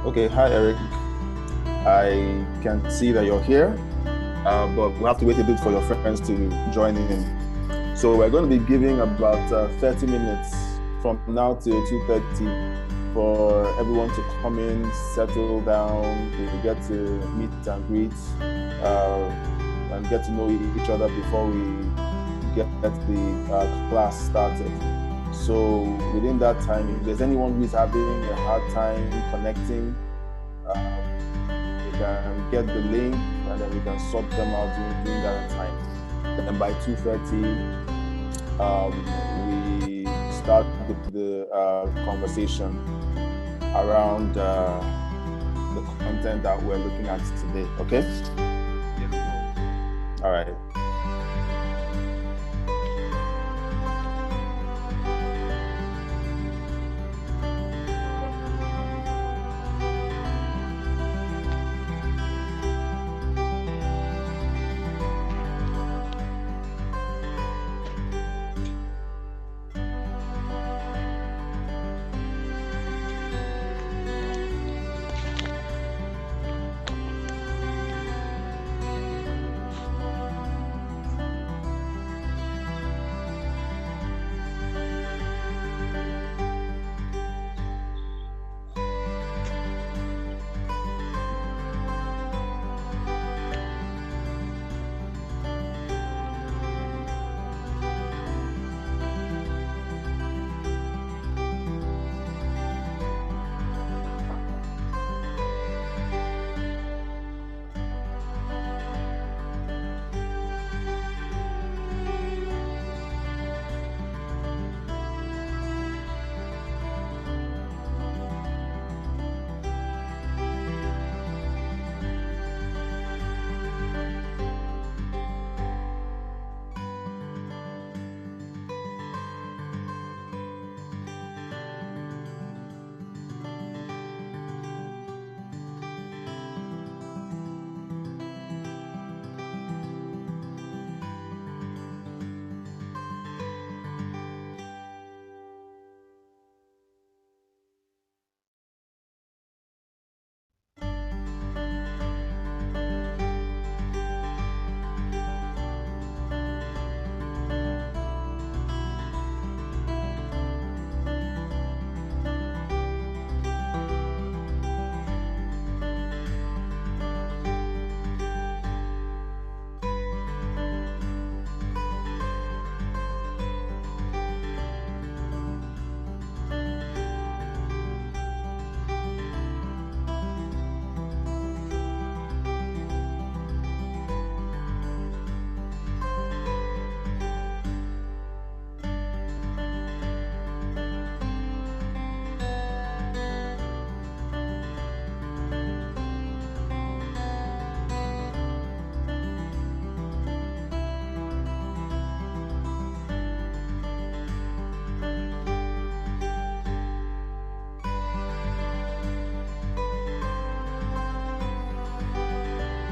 Okay, hi Eric. I can see that you're here, but we'll have to wait a bit for your friends to join in. So we're going to be giving about 30 minutes from now till 2:30 for everyone to come in, settle down, we get to meet and greet, and get to know each other before we get the class started. So within that time, if there's anyone who is having a hard time connecting, we can get the link and then we can sort them out during that time. Then by 2:30, we start the conversation around the content that we're looking at today. Okay? Yeah. All right.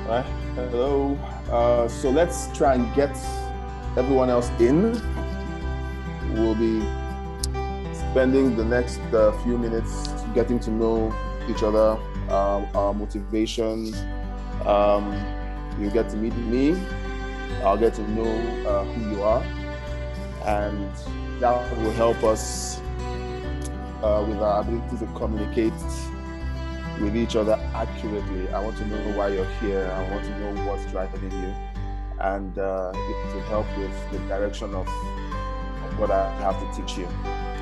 All right. Hello. So let's try and get everyone else in. We'll be spending the next few minutes getting to know each other, our motivation. You get to meet me. I'll get to know who you are, and that will help us with our ability to communicate with each other accurately. I want to know why you're here. I want to know what's driving you, and it will help with the direction of what I have to teach you.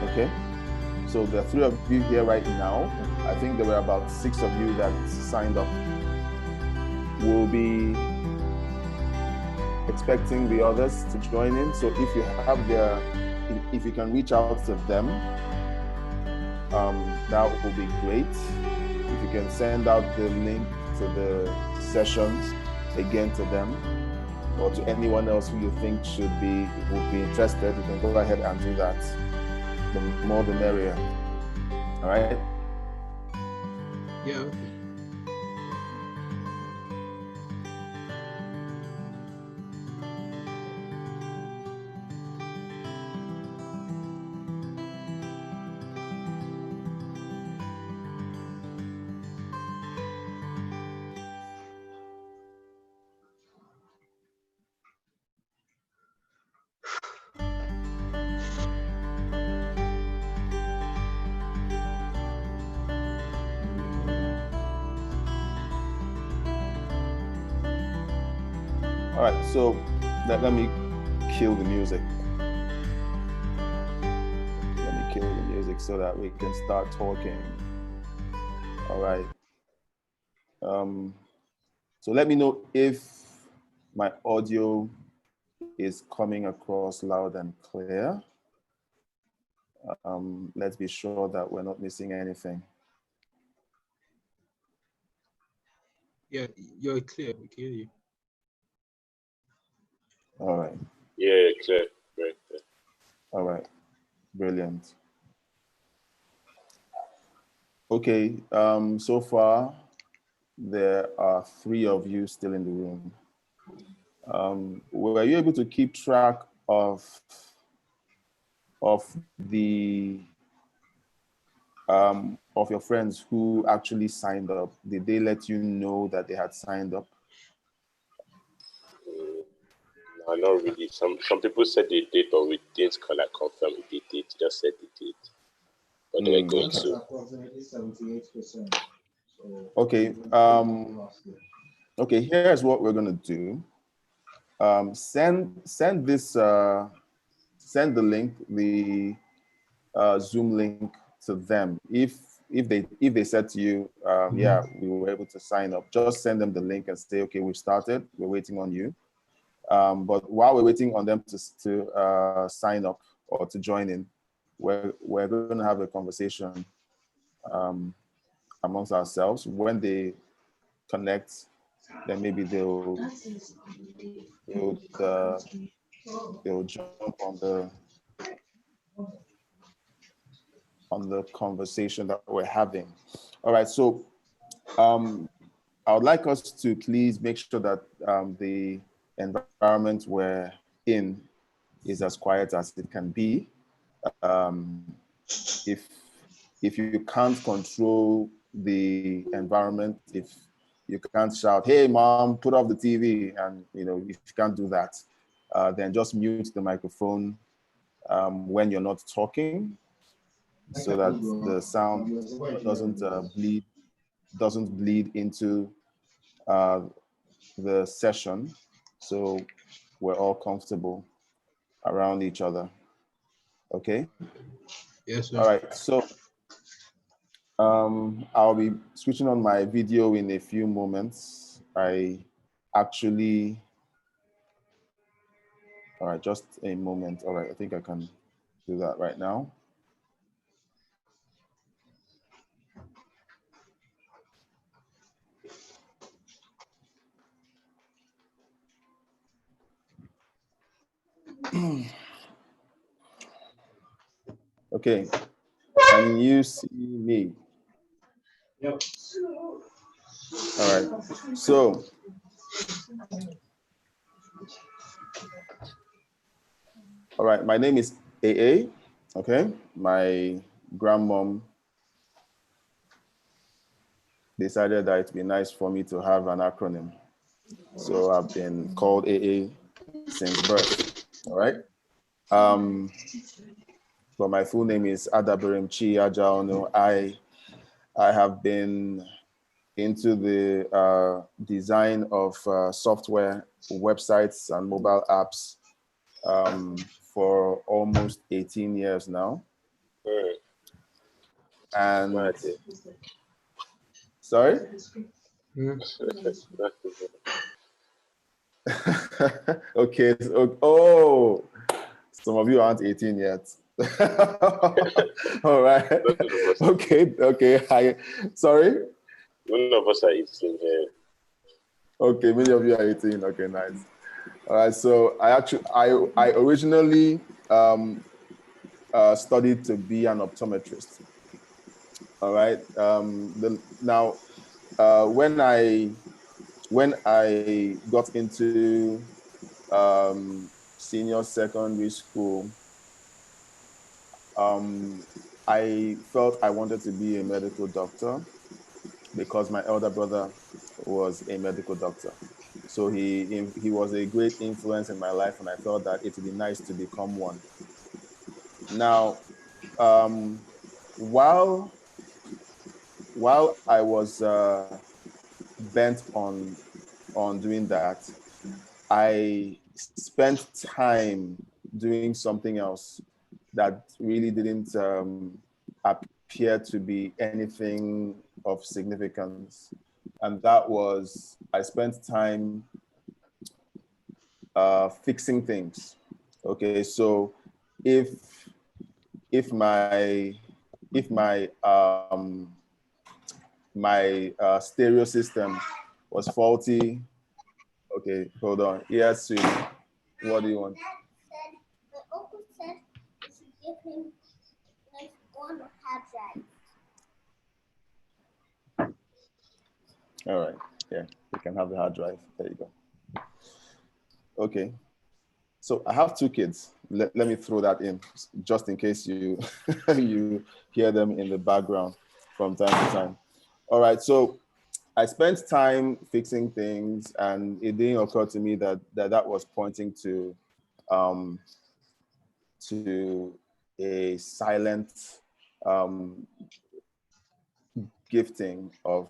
Okay? So the three of you here right now, I think there were about 6 of you that signed up. We'll be expecting the others to join in. So if you have if you can reach out to them, that will be great. If you can send out the link to the sessions again to them, or to anyone else who you think would be interested, you can go ahead and do that. The more the merrier. All right? Yeah, okay. All right, so let me kill the music. Let me kill the music so that we can start talking. All right. So let me know if my audio is coming across loud and clear. Let's be sure that we're not missing anything. Yeah, you're clear. We can hear you. All right. Yeah, clear. Very clear. All right. Brilliant. Okay. So far, there are 3 of you still in the room. Were you able to keep track of your friends who actually signed up? Did they let you know that they had signed up? No, not really. Some people said they did, but we didn't confirm if they did. Just said they did. But they were going to. Approximately 78%. Okay. Okay. Here's what we're gonna do. Send the link, the Zoom link to them. If they said to you, yeah, we were able to sign up, just send them the link and say, okay, we've started. We're waiting on you. But while we're waiting on them to sign up or to join in, we're going to have a conversation amongst ourselves. When they connect, then maybe they'll jump on the conversation that we're having. All right, so I would like us to please make sure that the environment we're in is as quiet as it can be. If you can't control the environment, if you can't shout, "Hey, mom, put off the TV," and if you can't do that, then just mute the microphone when you're not talking, so that the sound doesn't bleed into the session, so we're all comfortable around each other. Okay? Yes, sir. All right, so I'll be switching on my video in a few moments. All right, just a moment. All right, I think I can do that right now. Okay, can you see me? Yep. All right, so all right, my name is AA. Okay, my grandmom decided that it'd be nice for me to have an acronym, so I've been called AA since birth. All right. But my full name is Adaberem Chi Ajaonu. I have been into the design of software, websites, and mobile apps for almost 18 years now. And sorry? Okay. Oh, some of you aren't 18 yet. All right. Okay. Sorry? None of us are 18 here. Okay, many of you are 18. Okay, nice. All right, so I originally studied to be an optometrist. All right. When I got into senior secondary school, I felt I wanted to be a medical doctor because my elder brother was a medical doctor. So he was a great influence in my life, and I felt that it would be nice to become one. Now, while I was bent on doing that, I spent time doing something else that really didn't appear to be anything of significance. And that was, I spent time fixing things. Okay, so if my stereo system was faulty, okay, hold on. Yes, sweetie. What do you want? My uncle said we should give him like one hard drive. All right, yeah, you can have the hard drive. There you go. Okay, so I have two kids. Let me throw that in just in case you you hear them in the background from time to time. All right, so I spent time fixing things, and it didn't occur to me that that was pointing to a silent gifting of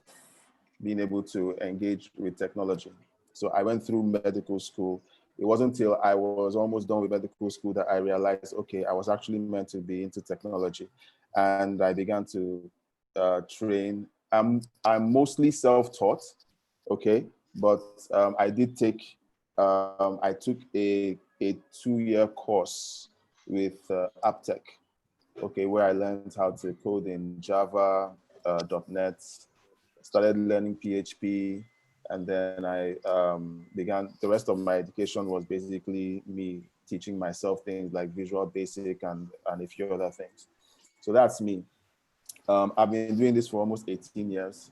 being able to engage with technology. So I went through medical school. It wasn't until I was almost done with medical school that I realized, okay, I was actually meant to be into technology. And I began to train. I'm mostly self-taught, okay? But I did take, I took a 2-year course with Aptech, okay, where I learned how to code in Java, .NET, started learning PHP, and then I began, the rest of my education was basically me teaching myself things like Visual Basic and a few other things. So that's me. I've been doing this for almost 18 years.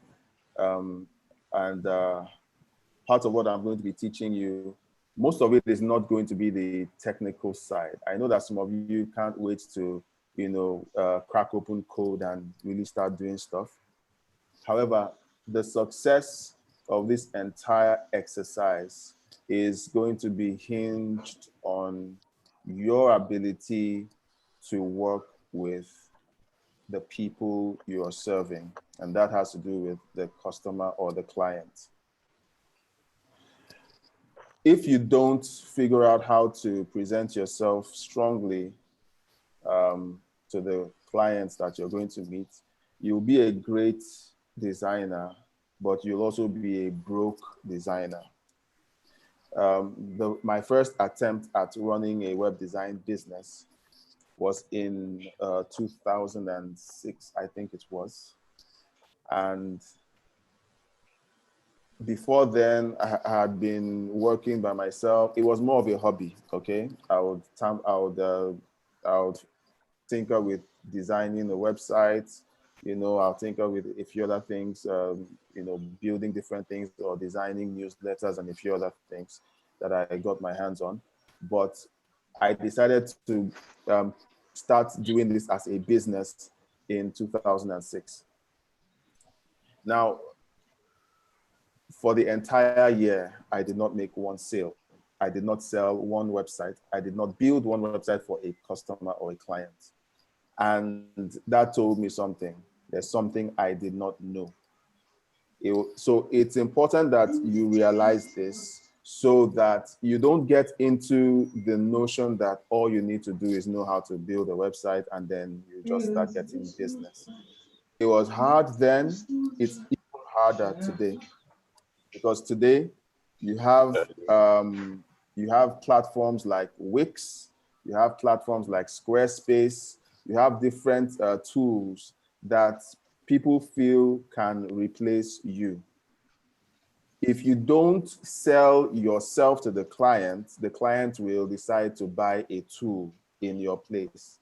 And part of what I'm going to be teaching you, most of it is not going to be the technical side. I know that some of you can't wait to, you know, crack open code and really start doing stuff. However, the success of this entire exercise is going to be hinged on your ability to work with the people you are serving. And that has to do with the customer or the client. If you don't figure out how to present yourself strongly to the clients that you're going to meet, you'll be a great designer, but you'll also be a broke designer. My first attempt at running a web design business was in 2006, I think it was. And before then, I had been working by myself. It was more of a hobby, okay? I would tinker with designing a website, you know, I'll tinker with a few other things, you know, building different things or designing newsletters and a few other things that I got my hands on. But I decided to start doing this as a business in 2006. Now, for the entire year, I did not make one sale. I did not sell one website. I did not build one website for a customer or a client. And that told me something. There's something I did not know. So it's important that you realize this so that you don't get into the notion that all you need to do is know how to build a website and then you just start getting business. It was hard then, it's even harder today. Because today you have platforms like Wix, you have platforms like Squarespace, you have different tools that people feel can replace you. If you don't sell yourself to the client will decide to buy a tool in your place.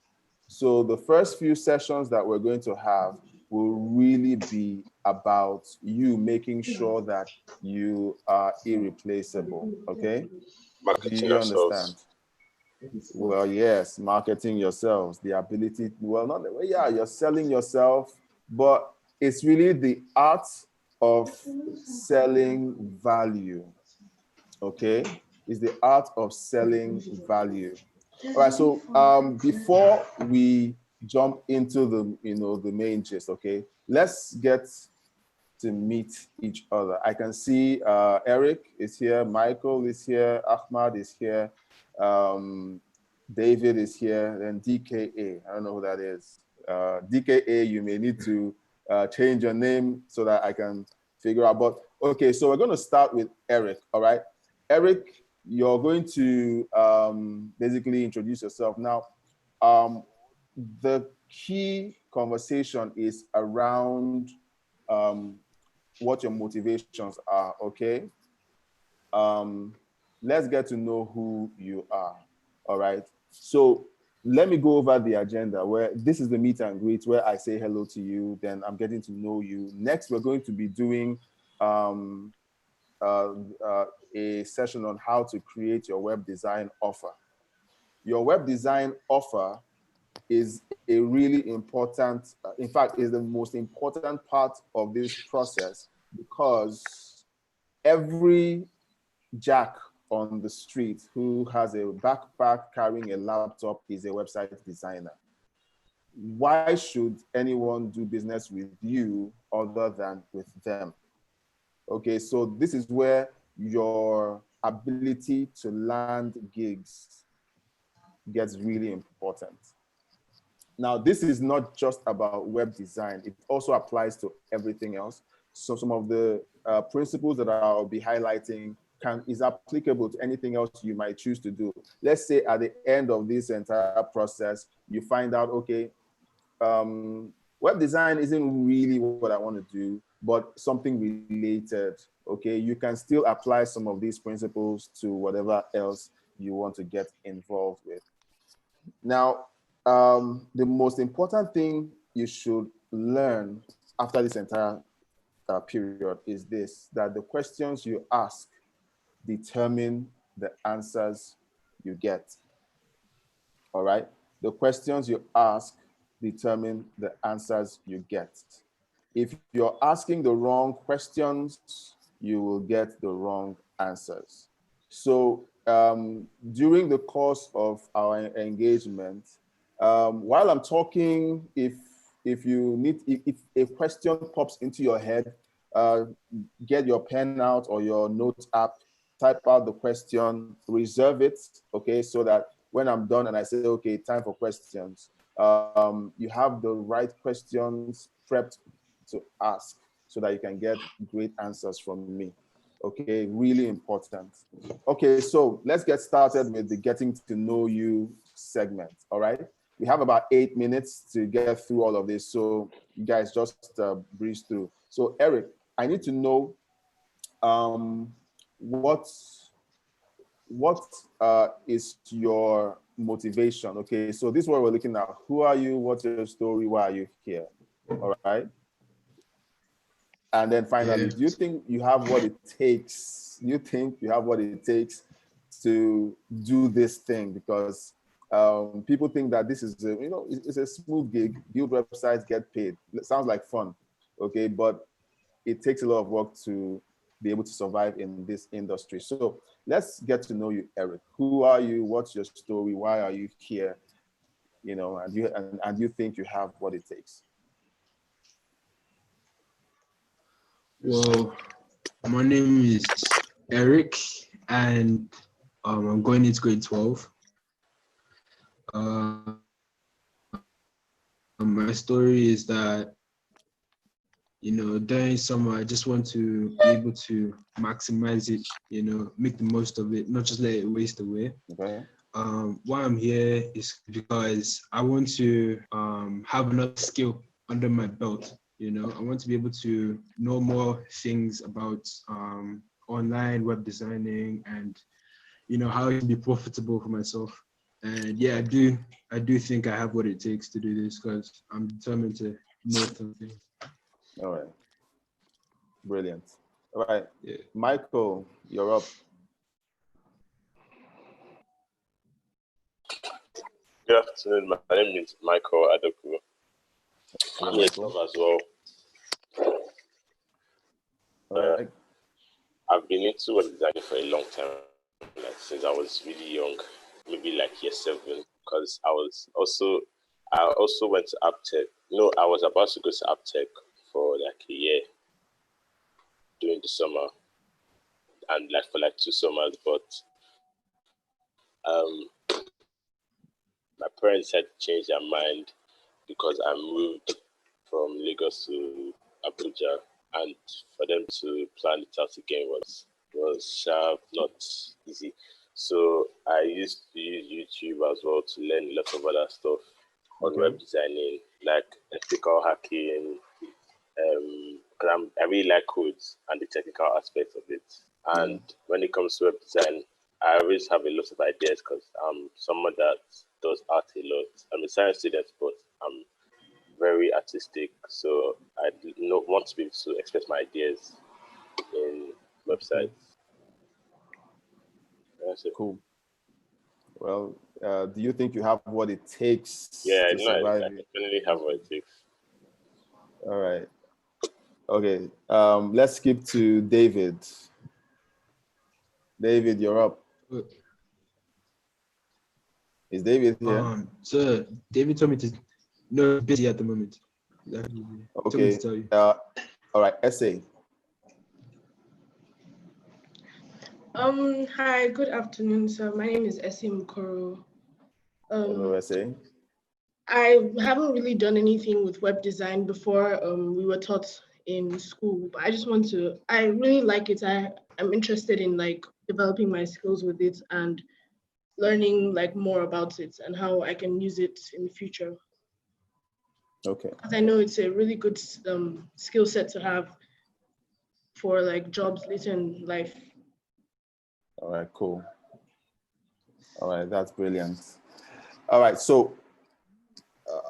So the first few sessions that we're going to have will really be about you making sure that you are irreplaceable, okay? Marketing Do you understand? ourselves. Well, yes, marketing yourselves, the ability, well, not, yeah, you're selling yourself, but it's really the art of selling value, okay? It's the art of selling value. All right, so before we jump into the, you know, the main gist, okay, let's get to meet each other. I can see Eric is here, Michael is here, Ahmad is here, David is here, then DKA. I don't know who that is. DKA, you may need to change your name so that I can figure out. But okay, so we're going to start with Eric, all right? Eric, you're going to basically introduce yourself. Now, the key conversation is around what your motivations are, okay? Let's get to know who you are, all right? So let me go over the agenda where this is the meet and greet where I say hello to you, then I'm getting to know you. Next, we're going to be doing a session on how to create your web design offer. Your web design offer is a really important, in fact, is the most important part of this process because every Jack on the street who has a backpack carrying a laptop is a website designer. Why should anyone do business with you other than with them? Okay, so this is where your ability to land gigs gets really important. Now, this is not just about web design. It also applies to everything else. So some of the principles that I'll be highlighting is applicable to anything else you might choose to do. Let's say at the end of this entire process, you find out, okay, web design isn't really what I want to do, but something related, okay? You can still apply some of these principles to whatever else you want to get involved with. Now, the most important thing you should learn after this entire period is this, that the questions you ask determine the answers you get, all right? The questions you ask determine the answers you get. If you're asking the wrong questions, you will get the wrong answers. So during the course of our engagement, while I'm talking, if a question pops into your head, get your pen out or your notes app, type out the question, reserve it, okay, so that when I'm done and I say, okay, time for questions, you have the right questions prepped to ask so that you can get great answers from me. Okay, really important. Okay, so let's get started with the getting to know you segment, all right? We have about 8 minutes to get through all of this, so you guys just breeze through. So Eric, I need to know what is your motivation? Okay, so this is what we're looking at. Who are you? What's your story? Why are you here? All right. And then finally, do you think you have what it takes? Do you think you have what it takes to do this thing? Because people think that this is, it's a smooth gig. Build websites, get paid. It sounds like fun, okay? But it takes a lot of work to be able to survive in this industry. So let's get to know you, Eric. Who are you? What's your story? Why are you here? You know, and you think you have what it takes? Well, my name is Eric, and I'm going into grade 12. My story is that, during summer, I just want to be able to maximize it, make the most of it, not just let it waste away. Okay. Why I'm here is because I want to have another skill under my belt. I want to be able to know more things about online web designing and, how to be profitable for myself. And yeah, I do think I have what it takes to do this because I'm determined to know something. All right. Brilliant. All right. Yeah. Michael, you're up. Good afternoon. My name is Michael Adoku. I'm here as well. Right. I've been into web design for a long time, like since I was really young, maybe like year 7, because I also went to Aptech. I was about to go to Aptech for like a year, during the summer, and like for like 2 summers, but um, my parents had changed their mind because I moved from Lagos to Abuja, and for them to plan it out again was not easy. So I used to use YouTube as well to learn a lot of other stuff on Okay. web designing, like ethical hacking. 'Cause I really like codes and the technical aspects of it. And when it comes to web design, I always have a lot of ideas because I'm someone that does art a lot. I'm a science student, but I'm very artistic. So I want to be able to express my ideas in websites. That's it. Cool. Well, do you think you have what it takes Yeah, to no, I survive? definitely have what it takes. All right. Okay. Let's skip to David. David, you're up. Is David here? So David told me to no busy at the moment. Told me Okay. to tell you. All right. Essay. Hi, good afternoon, sir. My name is Essie Mukoro. Hello, Essay. I haven't really done anything with web design before. We were taught in school, but I really like it. I'm interested in like developing my skills with it and learning like more about it and how I can use it in the future. Okay. Because I know it's a really good skill set to have for like jobs later in life. All right, cool. All right, that's brilliant. All right, so,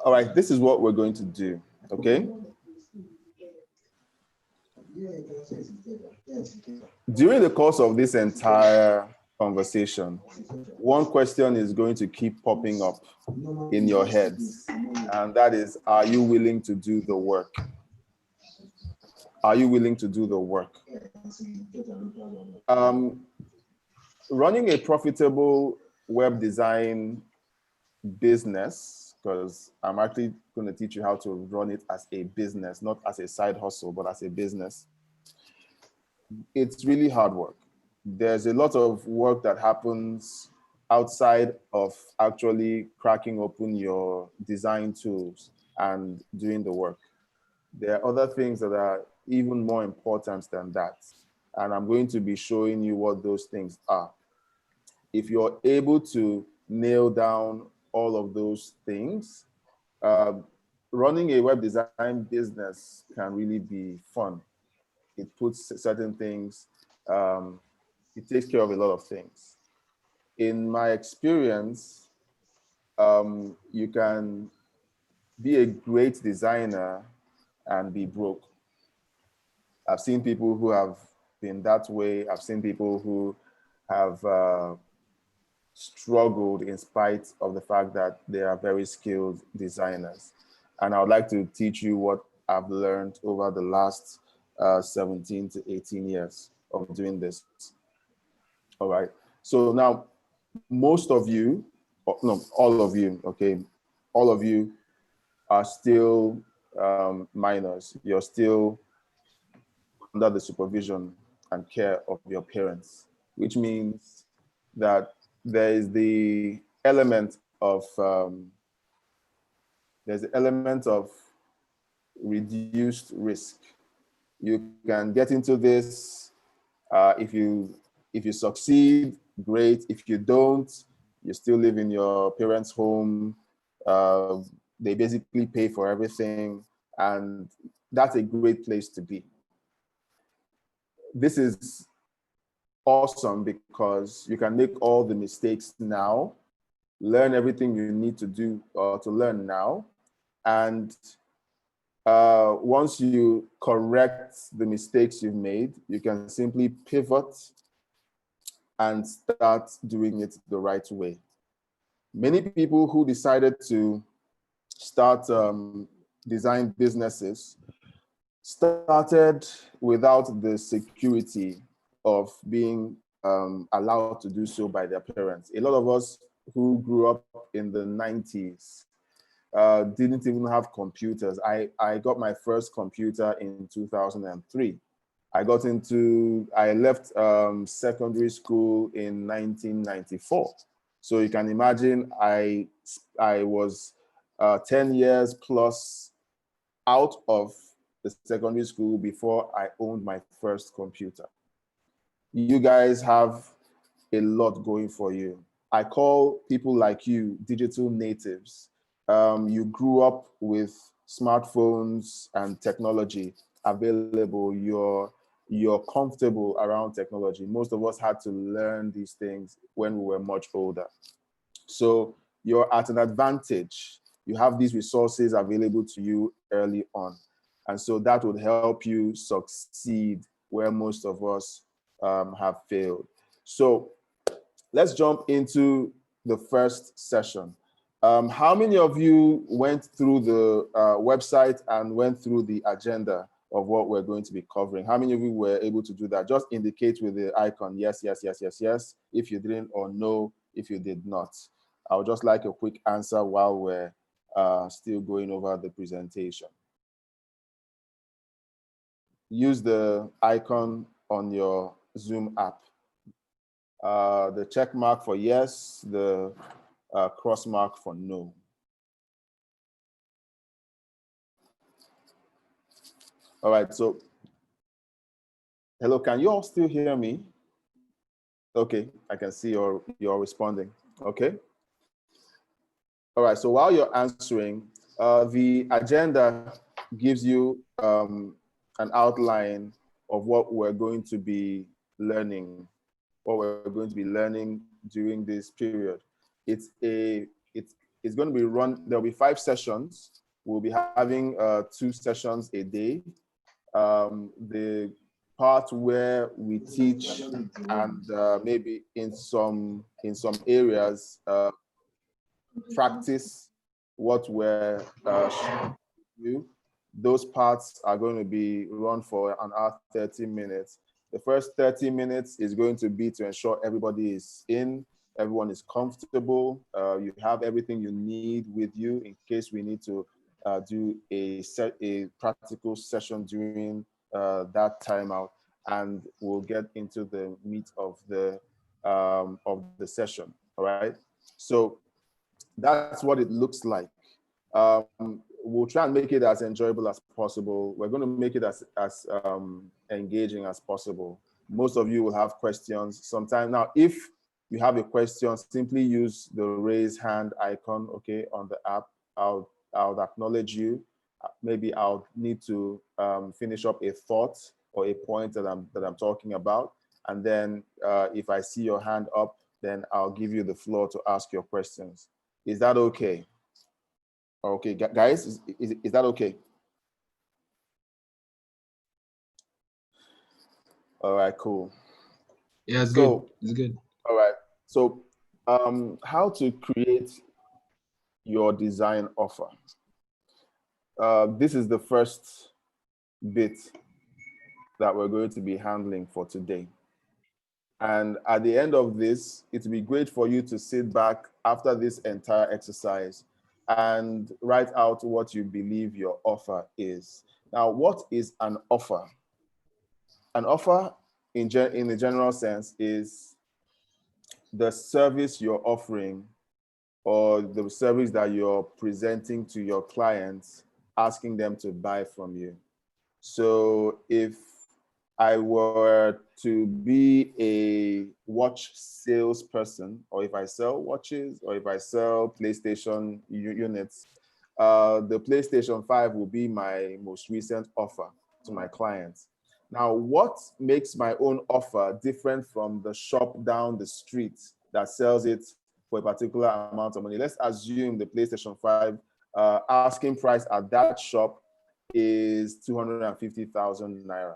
all right, this is what we're going to do, okay? During the course of this entire conversation, one question is going to keep popping up in your heads, and that is, are you willing to do the work? Are you willing to do the work? Running a profitable web design business, because I'm actually going to teach you how to run it as a business, not as a side hustle, but as a business. It's really hard work. There's a lot of work that happens outside of actually cracking open your design tools and doing the work. There are other things that are even more important than that. And I'm going to be showing you what those things are. If you're able to nail down all of those things, running a web design business can really be fun. It puts certain things, it takes care of a lot of things. In my experience, you can be a great designer and be broke. I've seen people who have been that way. I've seen people who have struggled in spite of the fact that they are very skilled designers. And I would like to teach you what I've learned over the last 17 to 18 years of doing this. All right. So now, most of you, no, all of you, okay, all of you are still minors. You're still under the supervision and care of your parents, which means that there is the element of reduced risk. You can get into this if you succeed, great. If you don't, you still live in your parents' home. They basically pay for everything, and that's a great place to be. This is awesome because you can make all the mistakes now, learn everything you need to do to learn now, and once you correct the mistakes you've made, you can simply pivot and start doing it the right way. Many people who decided to start design businesses started without the security of being allowed to do so by their parents. A lot of us who grew up in the 90s didn't even have computers. I got my first computer in 2003. I left secondary school in 1994. So you can imagine I was 10 years plus out of the secondary school before I owned my first computer. You guys have a lot going for you. I call people like you digital natives. You grew up with smartphones and technology available. You're comfortable around technology. Most of us had to learn these things when we were much older. So you're at an advantage. You have these resources available to you early on. And so that would help you succeed where most of us have failed. So let's jump into the first session. How many of you went through the website and went through the agenda of what we're going to be covering? How many of you were able to do that? Just indicate with the icon, yes, yes, yes, yes, yes, if you didn't, or no, if you did not. I would just like a quick answer while we're still going over the presentation. Use the icon on your Zoom app. The check mark for yes, the cross mark for no. All right, so hello, can you all still hear me? Okay, I can see you're responding. Okay. All right, so while you're answering, the agenda gives you an outline of what we're going to be learning, during this period. It's going to be run, there'll be 5 sessions. We'll be having 2 sessions a day. The part where we teach and maybe in some areas practice what we're you. Those parts are going to be run for an hour, 30 minutes. The first 30 minutes is going to be to ensure everybody is in, everyone is comfortable. You have everything you need with you in case we need to do a practical session during that timeout, and we'll get into the meat of the session. All right. So that's what it looks like. We'll try and make it as enjoyable as possible. We're going to make it as engaging as possible. Most of you will have questions sometime. Now, if you have a question, simply use the raise hand icon, okay, on the app. I'll acknowledge you. Maybe I'll need to finish up a thought or a point that I'm talking about. And then if I see your hand up, then I'll give you the floor to ask your questions. Is that okay? Okay, guys, is that okay? All right, cool. Yeah, it's good. It's good. All right. So, how to create your design offer. This is the first bit that we're going to be handling for today. And at the end of this, it will be great for you to sit back after this entire exercise and write out what you believe your offer is. Now, what is an offer? An offer, in the general sense, is the service you're offering or the service that you're presenting to your clients, asking them to buy from you. So if I were to be a watch salesperson, or if I sell watches, or if I sell PlayStation units, the PlayStation 5 will be my most recent offer to my clients. Now, what makes my own offer different from the shop down the street that sells it for a particular amount of money? Let's assume the PlayStation 5 asking price at that shop is 250,000 Naira.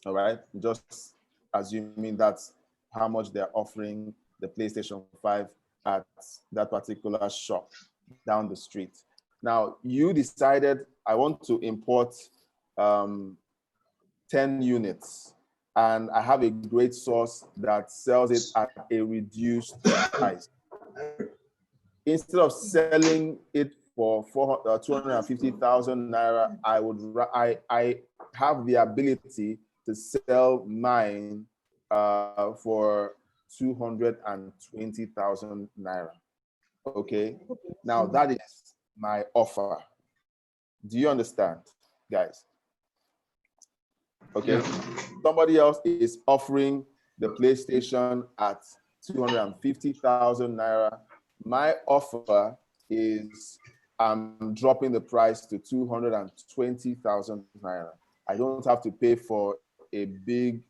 All right, just assuming that's how much they're offering the PlayStation 5 at that particular shop down the street. Now, you decided I want to import 10 units, and I have a great source that sells it at a reduced price. Instead of selling it for 250,000 Naira, I have the ability to sell mine for 220,000 naira. Okay, now that is my offer. Do you understand, guys? Okay, somebody else is offering the PlayStation at 250,000 naira. My offer is I'm dropping the price to 220,000 naira. I don't have to pay for a big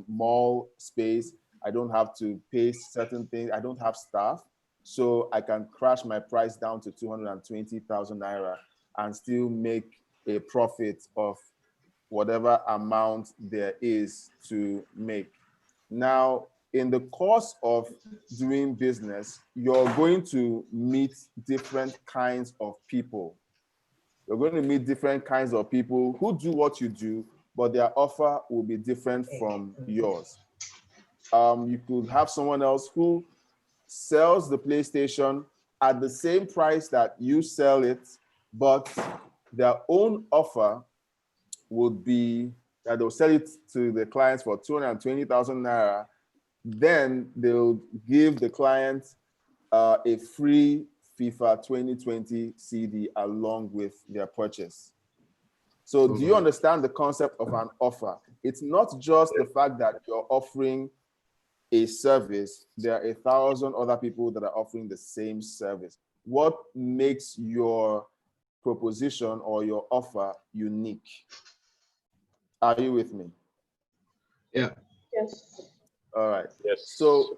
mall space. I don't have to pay certain things. I don't have staff. So I can crash my price down to 220,000 naira and still make a profit of whatever amount there is to make. Now, in the course of doing business, you're going to meet different kinds of people. You're going to meet different kinds of people who do what you do, but their offer will be different from yours. You could have someone else who sells the PlayStation at the same price that you sell it, but their own offer would be that they'll sell it to the clients for 220,000 naira. Then they'll give the client a free FIFA 2020 CD along with their purchase. So do you understand the concept of an offer? It's not just the fact that you're offering a service. There are 1,000 other people that are offering the same service. What makes your proposition or your offer unique? Are you with me? Yeah. Yes. All right. Yes. So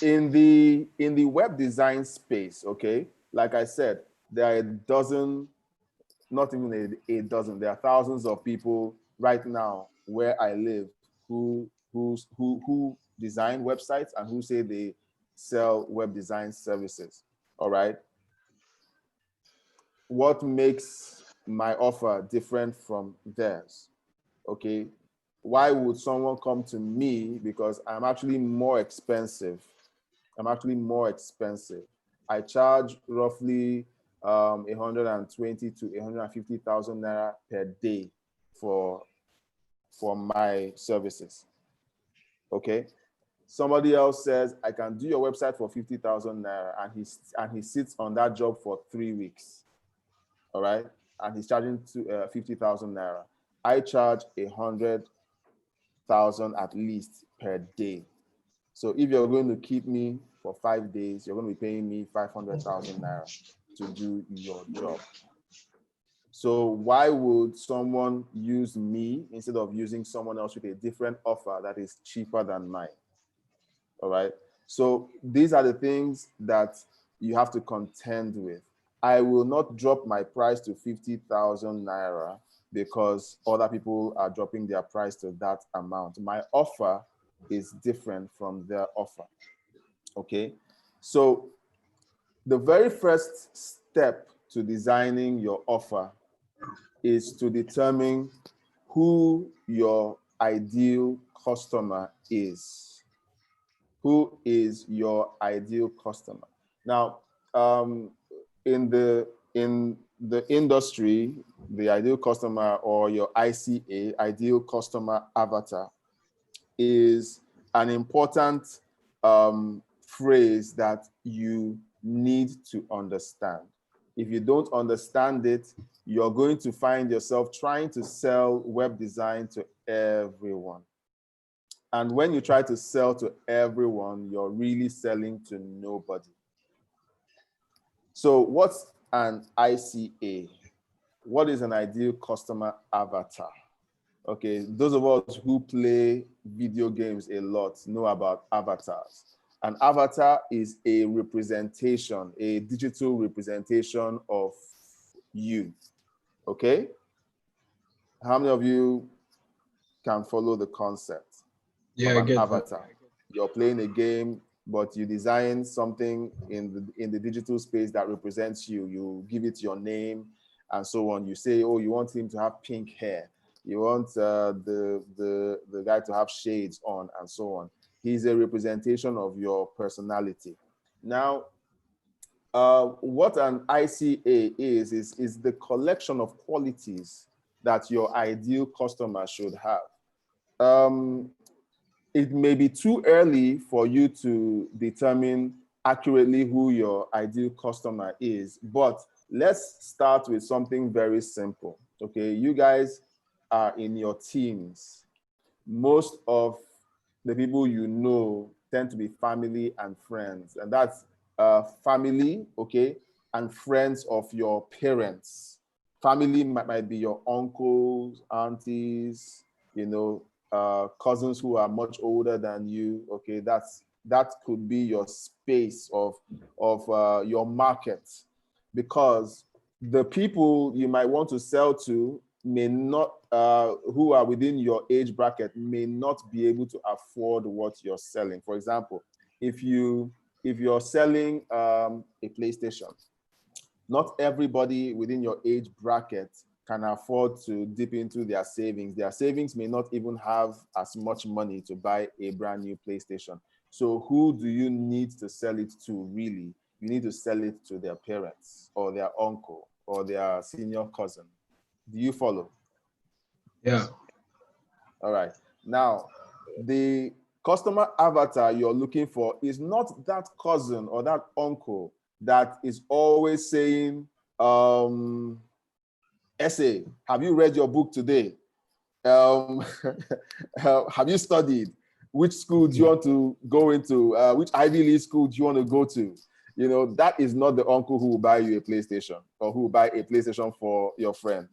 in the web design space, okay, like I said, there are a dozen, not even a dozen, there are thousands of people right now where I live who design websites and who say they sell web design services. All right. What makes my offer different from theirs? Okay. Why would someone come to me? Because I'm actually more expensive. I charge roughly 120 to 150,000 naira per day for my services. Okay. Somebody else says I can do your website for 50,000 naira, and he sits on that job for 3 weeks. All right, and he's charging 50,000 naira. I charge 100,000 at least per day. So if you're going to keep me for 5 days, you're going to be paying me 500,000 naira to do your job. So why would someone use me instead of using someone else with a different offer that is cheaper than mine? All right. So these are the things that you have to contend with. I will not drop my price to 50,000 naira because other people are dropping their price to that amount. My offer is different from their offer. Okay. So the very first step to designing your offer is to determine who your ideal customer is. Who is your ideal customer? Now, in the industry, the ideal customer, or your ICA, ideal customer avatar, is an important phrase that you need to understand. If you don't understand it, you're going to find yourself trying to sell web design to everyone. And when you try to sell to everyone, you're really selling to nobody. So what's an ICA? What is an ideal customer avatar? Okay, those of us who play video games a lot know about avatars. An avatar is a representation, a digital representation of you. Okay? How many of you can follow the concept of an avatar? You're playing a game, but you design something in the digital space that represents you. You give it your name and so on. You say, oh, you want him to have pink hair. You want the guy to have shades on and so on. He's a representation of your personality. Now, what an ICA is the collection of qualities that your ideal customer should have. it may be too early for you to determine accurately who your ideal customer is, but let's start with something very simple. Okay, you guys are in your teens. Most of the people you know tend to be family and friends, and that's family, okay, and friends of your parents. Family might be your uncles, aunties, you know, cousins who are much older than you. Okay, that could be your space of your market, because the people you might want to sell to may not, who are within your age bracket, may not be able to afford what you're selling. For example, if you're selling a PlayStation, not everybody within your age bracket can afford to dip into their savings. Their savings may not even have as much money to buy a brand new PlayStation. So who do you need to sell it to really? You need to sell it to their parents or their uncle or their senior cousin. Do you follow? Yeah. All right. Now, the customer avatar you're looking for is not that cousin or that uncle that is always saying, essay, have you read your book today? Have you studied? Which school do you want to go into? Which Ivy League school do you want to go to? You know, that is not the uncle who will buy you a PlayStation or who will buy a PlayStation for your friend.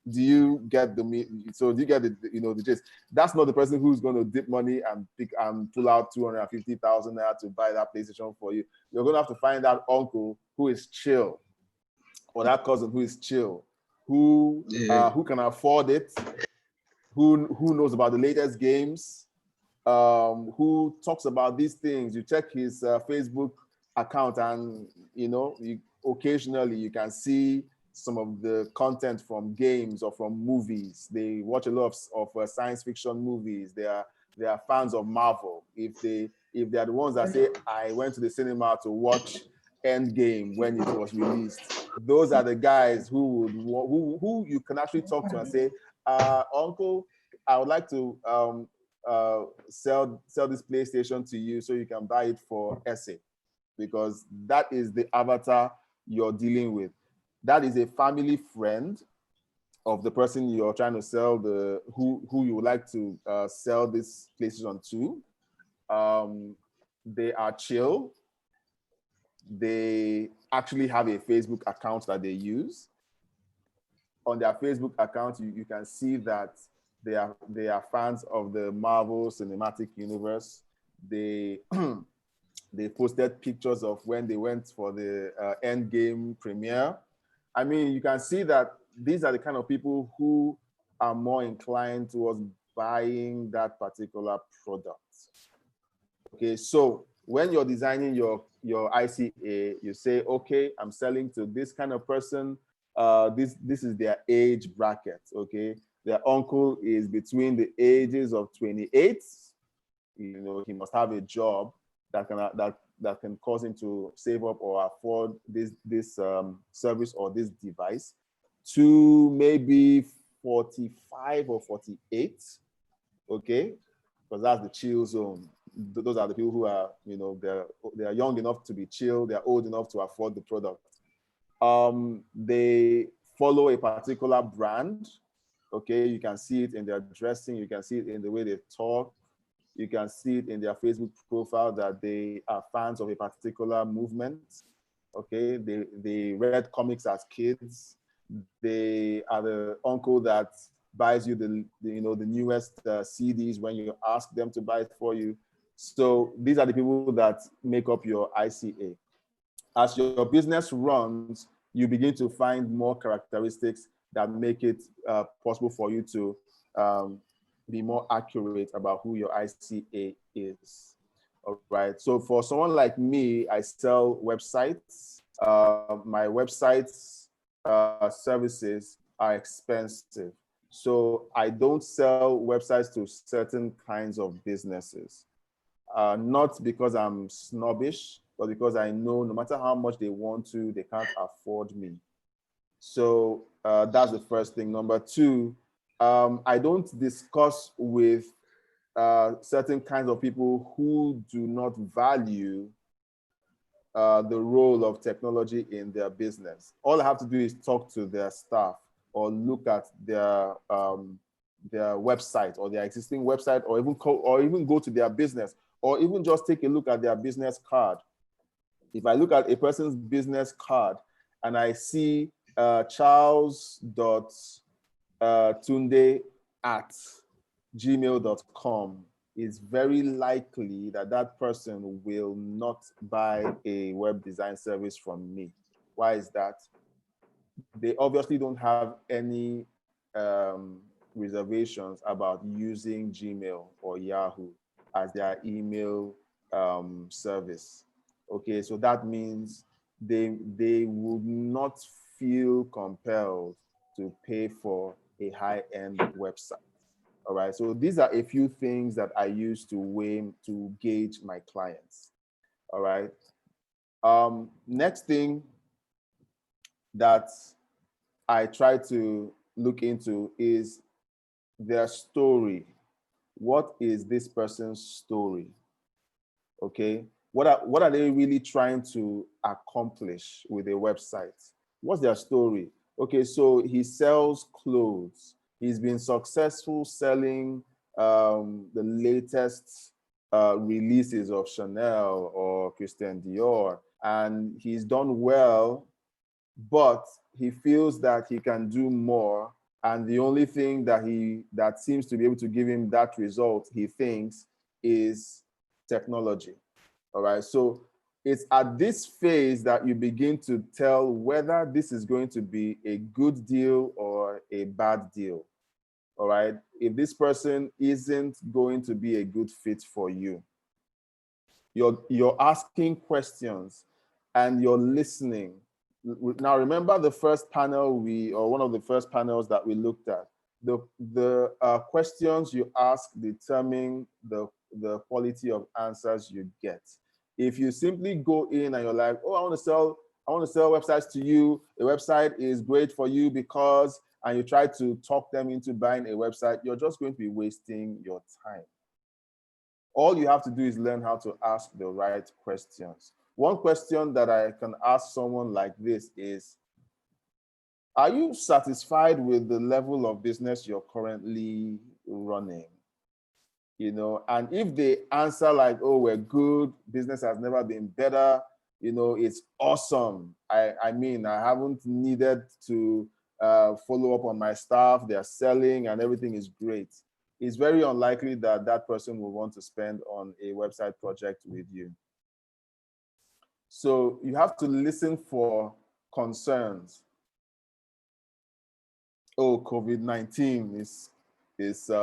Do you get the, so do you get the, you know, the gist? That's not the person who's going to dip money and pick and pull out 250,000 naira to buy that PlayStation for you. You're going to have to find that uncle who is chill, or that cousin who is chill, who can afford it, who knows about the latest games, who talks about these things. You check his Facebook account, and you know, occasionally you can see some of the content from games or from movies. They watch a lot of science fiction movies. They are fans of Marvel. If they are the ones that say, I went to the cinema to watch Endgame when it was released, those are the guys who you can actually talk to and say, uncle, I would like to sell this PlayStation to you so you can buy it for essay, because that is the avatar you're dealing with. That is a family friend of the person you're trying to sell, who you would like to sell this PlayStation to. They are chill. They actually have a Facebook account that they use. On their Facebook account, you can see that they are fans of the Marvel Cinematic Universe. They they posted pictures of when they went for the Endgame premiere. I mean, you can see that these are the kind of people who are more inclined towards buying that particular product. Okay, so when you're designing your ICA, you say, okay, I'm selling to this kind of person. This is their age bracket. Okay, their uncle is between the ages of 28. You know, he must have a job that can cause him to save up or afford this service or this device, to maybe 45 or 48. Okay, because that's the chill zone. Those are the people who are, you know, they're young enough to be chill, they're old enough to afford the product. They follow a particular brand. Okay, you can see it in their dressing, you can see it in the way they talk, you can see it in their Facebook profile that they are fans of a particular movement. Okay, they read comics as kids. They are the uncle that buys you the newest CDs when you ask them to buy it for you. So these are the people that make up your ICA. As your business runs, you begin to find more characteristics that make it possible for you to be more accurate about who your ICA is. All right. So for someone like me, I sell websites. My websites services are expensive. So I don't sell websites to certain kinds of businesses. Not because I'm snobbish, but because I know no matter how much they want to, they can't afford me. So that's the first thing. Number two, I don't discuss with certain kinds of people who do not value the role of technology in their business. All I have to do is talk to their staff or look at their website or their existing website, or even go to their business, or even just take a look at their business card. If I look at a person's business card and I see charles.tunde@gmail.com, it's very likely that that person will not buy a web design service from me. Why is that? They obviously don't have any reservations about using Gmail or Yahoo as their email service. Okay, so that means they would not feel compelled to pay for a high-end website. All right, so these are a few things that I use to gauge my clients. All right. Next thing that I try to look into is their story. What is this person's story? Okay, what are they really trying to accomplish with a website? What's their story? Okay, so he sells clothes. He's been successful selling the latest releases of Chanel or Christian Dior, and he's done well, but he feels that he can do more. And the only thing that seems to be able to give him that result, he thinks, is technology. All right. So it's at this phase that you begin to tell whether this is going to be a good deal or a bad deal. All right. If this person isn't going to be a good fit for you, you're asking questions and you're listening. Now, remember the first panel one of the first panels that we looked at. The questions you ask determine the quality of answers you get. If you simply go in and you're like, oh, I want to sell websites to you. A website is great for you because, and you try to talk them into buying a website, you're just going to be wasting your time. All you have to do is learn how to ask the right questions. One question that I can ask someone like this is, are you satisfied with the level of business you're currently running? You know, and if they answer like, oh, we're good, business has never been better, you know, it's awesome. I mean, I haven't needed to follow up on my staff, they're selling and everything is great. It's very unlikely that that person will want to spend on a website project with you. So you have to listen for concerns. Oh, COVID-19 is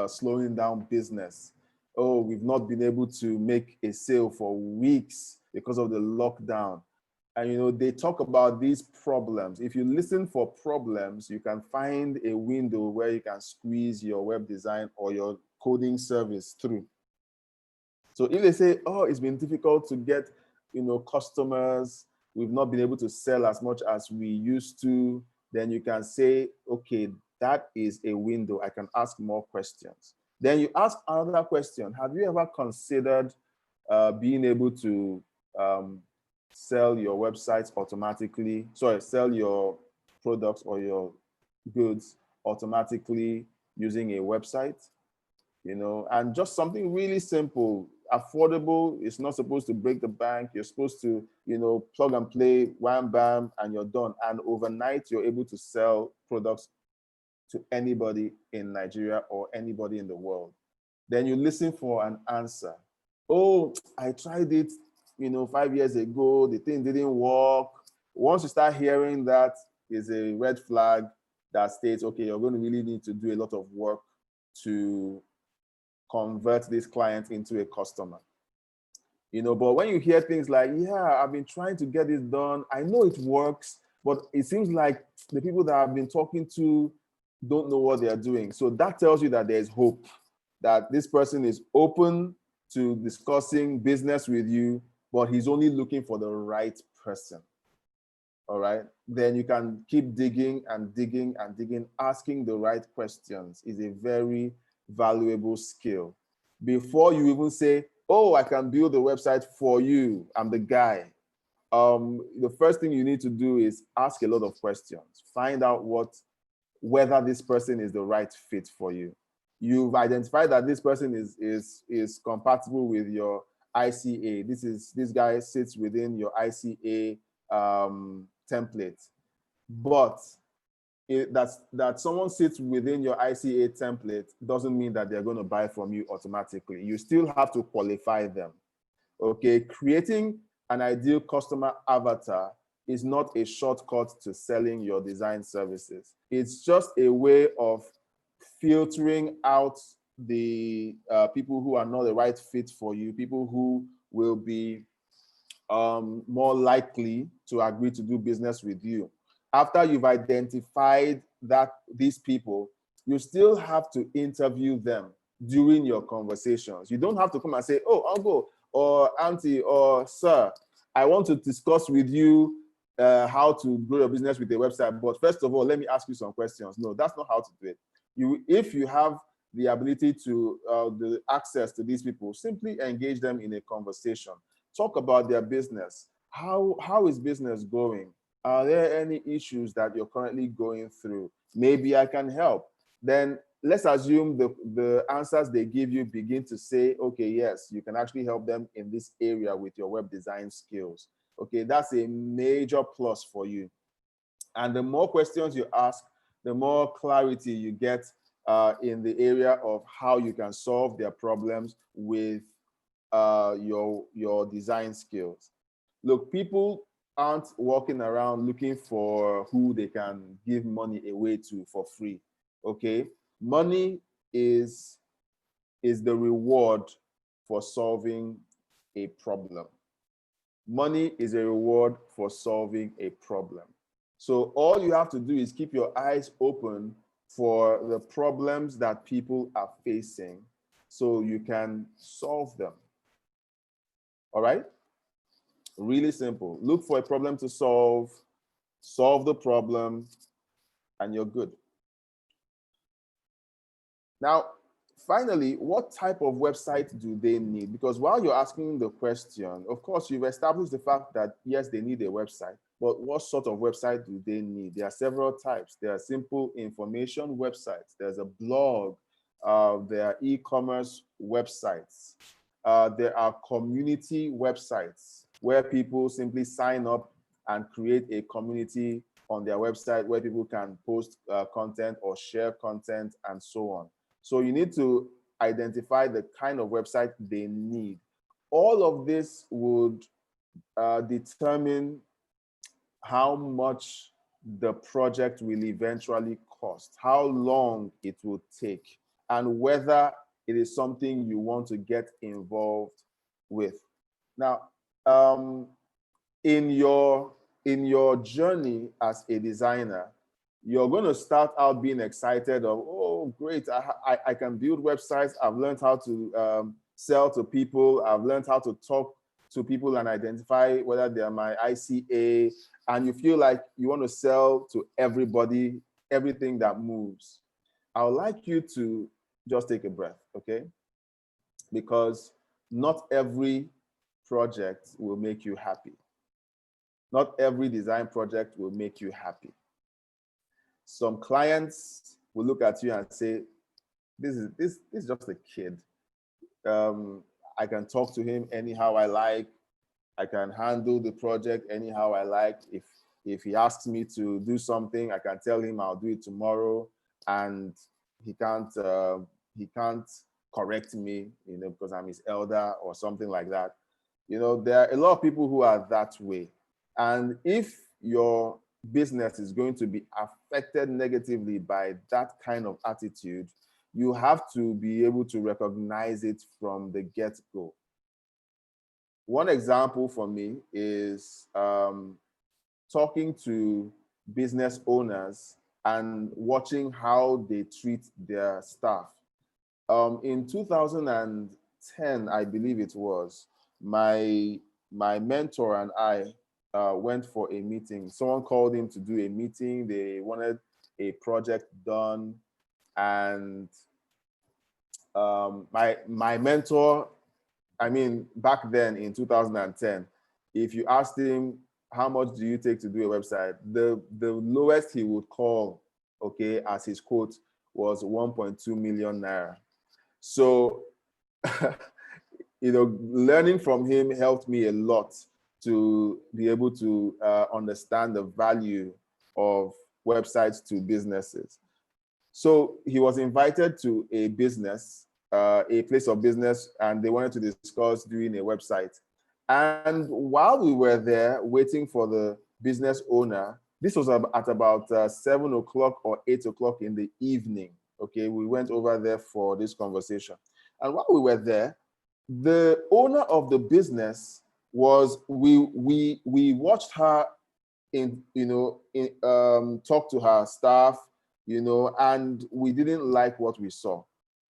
slowing down business. Oh, we've not been able to make a sale for weeks because of the lockdown. And you know, they talk about these problems. If you listen for problems, you can find a window where you can squeeze your web design or your coding service through. So if they say, oh, it's been difficult to get, you know, customers, we've not been able to sell as much as we used to, then you can say, okay, that is a window. I can ask more questions. Then you ask another question. Have you ever considered being able to sell your websites automatically? Sorry, sell your products or your goods automatically using a website? You know, and just something really simple, affordable. It's not supposed to break the bank. You're supposed to, you know, plug and play, wham, bam, and you're done. And overnight, you're able to sell products to anybody in Nigeria or anybody in the world. Then you listen for an answer. Oh, I tried it, you know, 5 years ago, the thing didn't work. Once you start hearing that, is a red flag that states, okay, you're going to really need to do a lot of work to convert this client into a customer. You know, but when you hear things like, yeah, I've been trying to get this done, I know it works, but it seems like the people that I've been talking to don't know what they are doing. So that tells you that there's hope, that this person is open to discussing business with you, but he's only looking for the right person. all right, then you can keep digging and digging and digging. Asking the right questions is a very valuable skill. Before you even say, oh, I can build a website for you, I'm the guy. The first thing you need to do is ask a lot of questions. Find out whether this person is the right fit for you. You've identified that this person is compatible with your ICA. This guy sits within your ICA template. But that someone sits within your ICA template doesn't mean that they're going to buy from you automatically. You still have to qualify them. Okay, creating an ideal customer avatar is not a shortcut to selling your design services. It's just a way of filtering out the people who are not the right fit for you, people who will be more likely to agree to do business with you. After you've identified these people, you still have to interview them during your conversations. You don't have to come and say, oh, uncle or auntie or sir, I want to discuss with you how to grow your business with a website. But first of all, let me ask you some questions. No, that's not how to do it. If you have the ability to, the access to these people, simply engage them in a conversation. Talk about their business. How is business going? Are there any issues that you're currently going through? Maybe I can help. Then let's assume the answers they give you begin to say, okay, yes, you can actually help them in this area with your web design skills. Okay, that's a major plus for you. And the more questions you ask, the more clarity you get in the area of how you can solve their problems with your design skills. Look, people aren't walking around looking for who they can give money away to for free. Okay, money is the reward for solving a problem. Money is a reward for solving a problem. So all you have to do is keep your eyes open for the problems that people are facing so you can solve them. All right? Really simple. Look for a problem to solve the problem, and you're good. Now, finally, what type of website do they need? Because while you're asking the question, of course, you've established the fact that, yes, they need a website, but what sort of website do they need? There are several types. There are simple information websites. There's a blog. There are e-commerce websites. There are community websites where people simply sign up and create a community on their website where people can post content or share content and so on. So you need to identify the kind of website they need. All of this would determine how much the project will eventually cost, how long it will take, and whether it is something you want to get involved with. Now, in your journey as a designer, you're going to start out being excited of, oh, great, I can build websites. I've learned how to sell to people. I've learned how to talk to people and identify whether they're my ICA. And you feel like you want to sell to everybody, everything that moves. I would like you to just take a breath, okay? Because not every project will make you happy. Not every design project will make you happy. Some clients will look at you and say, this is just a kid. I can talk to him anyhow I like. I can handle the project anyhow I like. If he asks me to do something, I can tell him I'll do it tomorrow, and he can't correct me, because I'm his elder or something like that. There are a lot of people who are that way. And if your business is going to be affected negatively by that kind of attitude, you have to be able to recognize it from the get-go. One example for me is talking to business owners and watching how they treat their staff. In 2010, I believe it was, my mentor and I went for a meeting. Someone called him to do a meeting. They wanted a project done, and my mentor, I mean, back then in 2010, if you asked him how much do you take to do a website, the lowest he would call, okay, as his quote was 1.2 million naira. So, learning from him helped me a lot to be able to understand the value of websites to businesses. So he was invited to a business, a place of business, and they wanted to discuss doing a website. And while we were there waiting for the business owner, this was at about 7 o'clock or 8 o'clock in the evening. Okay, we went over there for this conversation. And while we were there, the owner of the business was, we watched her talk to her staff, and we didn't like what we saw.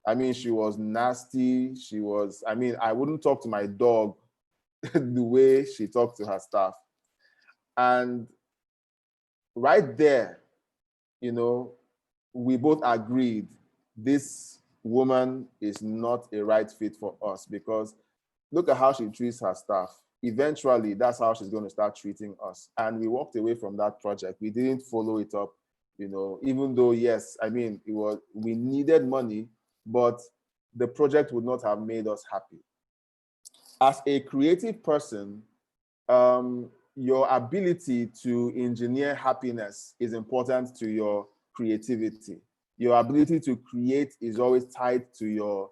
I mean, she was nasty. I wouldn't talk to my dog the way she talked to her staff. And right there, we both agreed this woman is not a right fit for us, because look at how she treats her staff. Eventually, that's how she's going to start treating us. And we walked away from that project. We didn't follow it up, even though, yes, I mean, we needed money, but the project would not have made us happy. As a creative person, your ability to engineer happiness is important to your creativity. Your ability to create is always tied to your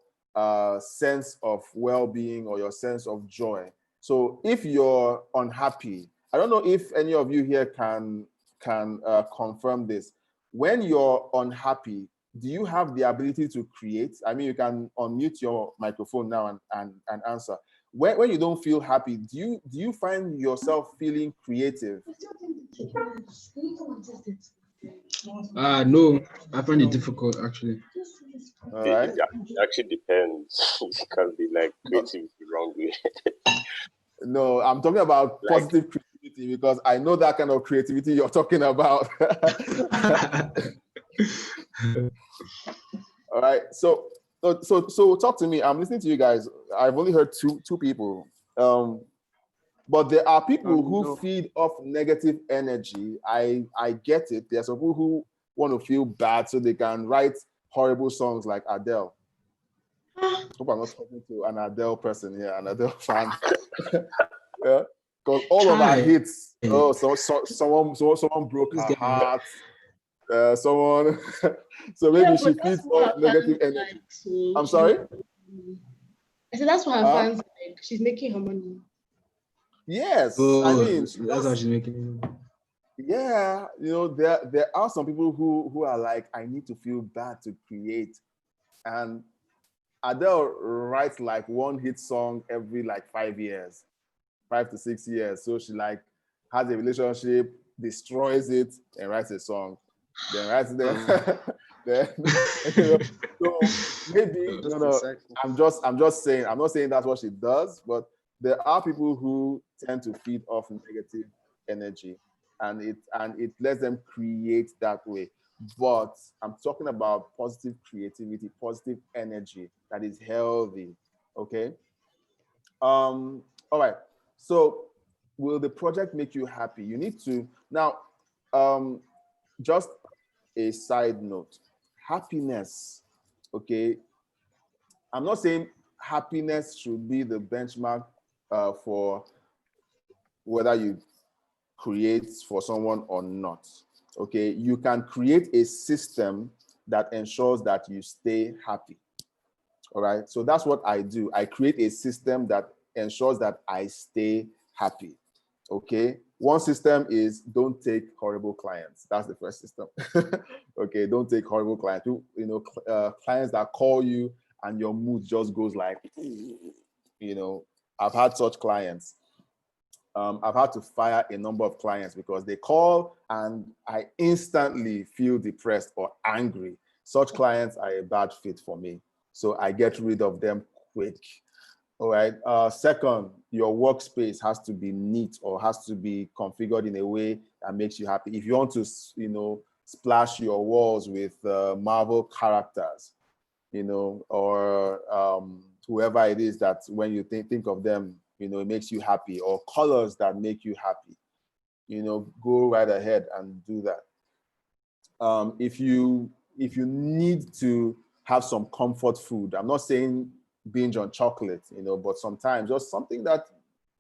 sense of well-being or your sense of joy. So if you're unhappy, I don't know if any of you here can confirm this. When you're unhappy, do you have the ability to create? I mean, you can unmute your microphone now and answer. When you don't feel happy, do you find yourself feeling creative? No, I find it difficult actually. All right. It actually depends. It can be like creativity wrong way. No, I'm talking about positive creativity, because I know that kind of creativity you're talking about. All right. So talk to me. I'm listening to you guys. I've only heard two people. But there are people who feed off negative energy. I get it. There are some people who want to feel bad so they can write horrible songs like Adele. I hope I'm not talking to an Adele person here, an Adele fan. Yeah, because all of our hits. Oh, someone broke her heart. Someone. So maybe she feeds off negative energy. Like, so I'm sorry. I said that's what her fans like. She's making her money. Yes, I mean that's how she's making it. Yeah, there are some people who are like, I need to feel bad to create, and Adele writes like one hit song every like 5 years, 5 to 6 years. So she like has a relationship, destroys it, and writes a song. Then writes it. So maybe I'm just saying. I'm not saying that's what she does, but there are people who tend to feed off negative energy, and it lets them create that way. But I'm talking about positive creativity, positive energy that is healthy. Okay. All right. So, will the project make you happy? You need to now. Just a side note. Happiness. Okay. I'm not saying happiness should be the benchmark for whether you create for someone or not. Okay, you can create a system that ensures that you stay happy. All right, so that's what I do. I create a system that ensures that I stay happy. Okay, one system is don't take horrible clients. That's the first system. Okay, don't take horrible clients. Clients that call you and your mood just goes like, I've had such clients. I've had to fire a number of clients because they call and I instantly feel depressed or angry. Such clients are a bad fit for me. So I get rid of them quick. All right. Second, your workspace has to be neat or has to be configured in a way that makes you happy. If you want to, splash your walls with Marvel characters, or whoever it is that when you think of them, it makes you happy, or colors that make you happy, go right ahead and do that. If you need to have some comfort food, I'm not saying binge on chocolate, but sometimes just something that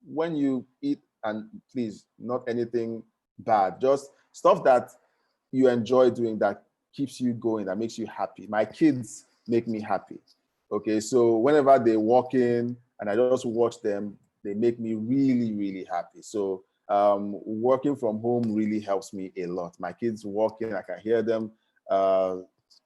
when you eat, and please, not anything bad, just stuff that you enjoy doing that keeps you going, that makes you happy. My kids make me happy. Okay, so whenever they walk in and I just watch them, they make me really, really happy. So working from home really helps me a lot. My kids walk in, I can hear them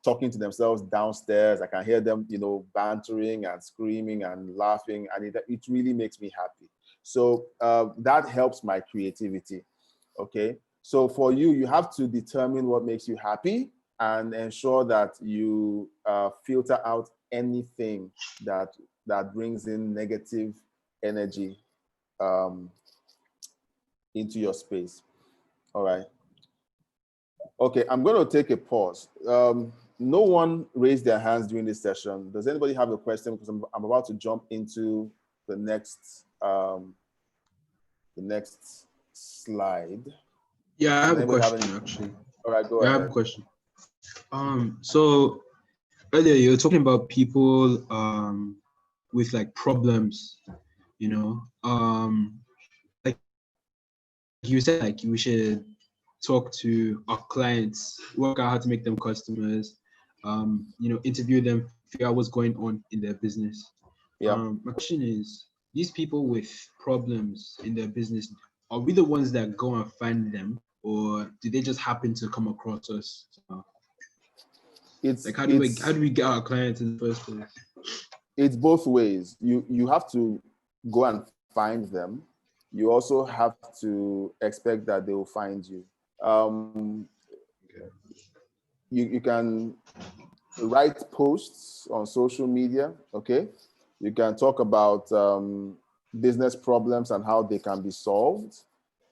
talking to themselves downstairs. I can hear them, bantering and screaming and laughing, and it really makes me happy. So that helps my creativity. Okay, so for you, you have to determine what makes you happy and ensure that you filter out anything that brings in negative energy into your space. All right. Okay, I'm going to take a pause. No one raised their hands during this session. Does anybody have a question? Because I'm about to jump into the next slide. Yeah, I have a question actually. All right, go ahead. I have a question. So earlier you were talking about people with like problems, like you said, like we should talk to our clients, work out how to make them customers, interview them, figure out what's going on in their business. Yeah. My question is, these people with problems in their business, are we the ones that go and find them, or do they just happen to come across us? It's like how do we get our clients in the first place? It's both ways. You have to go and find them. You also have to expect that they will find you. You can write posts on social media, okay? You can talk about business problems and how they can be solved,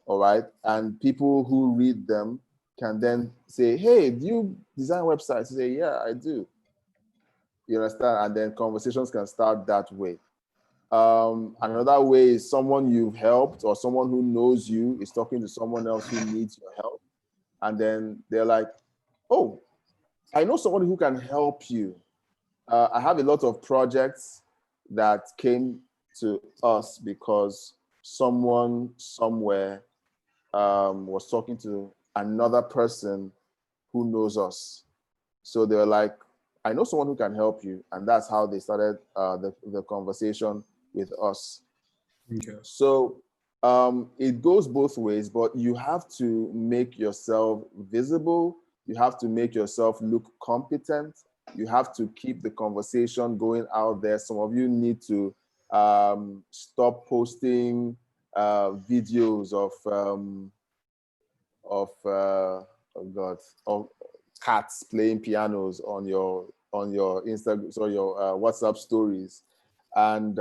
all right? And people who read them can then say, hey, do you design websites? You say, yeah, I do. You understand? And then conversations can start that way. Another way is someone you've helped or someone who knows you is talking to someone else who needs your help. And then they're like, oh, I know someone who can help you. I have a lot of projects that came to us because someone somewhere was talking to another person who knows us. So they were like, I know someone who can help you. And that's how they started the conversation with us. Okay. So it goes both ways, but you have to make yourself visible. You have to make yourself look competent. You have to keep the conversation going out there. Some of you need to stop posting videos of cats playing pianos on your Instagram or your WhatsApp stories, and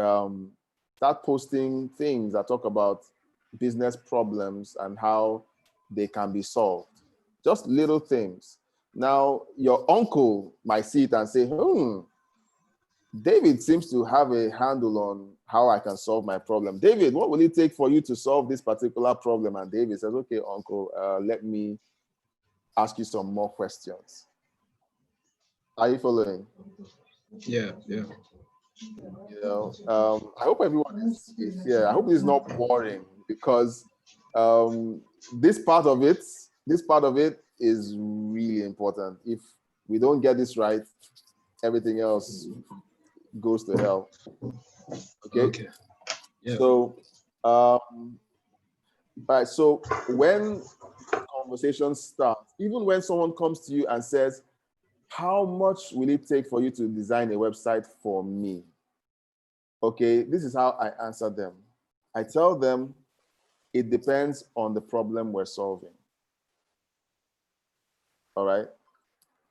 start posting things that talk about business problems and how they can be solved. Just little things. Now, your uncle might see it and say, David seems to have a handle on how I can solve my problem. David, what will it take for you to solve this particular problem? And David says, okay, uncle, let me ask you some more questions. Are you following? Yeah. I hope everyone is here. I hope it's not boring, because this part of it is really important. If we don't get this right, everything else goes to hell. Okay. Yeah. So, right. So when conversations start, even when someone comes to you and says, how much will it take for you to design a website for me? Okay, this is how I answer them. I tell them it depends on the problem we're solving. All right.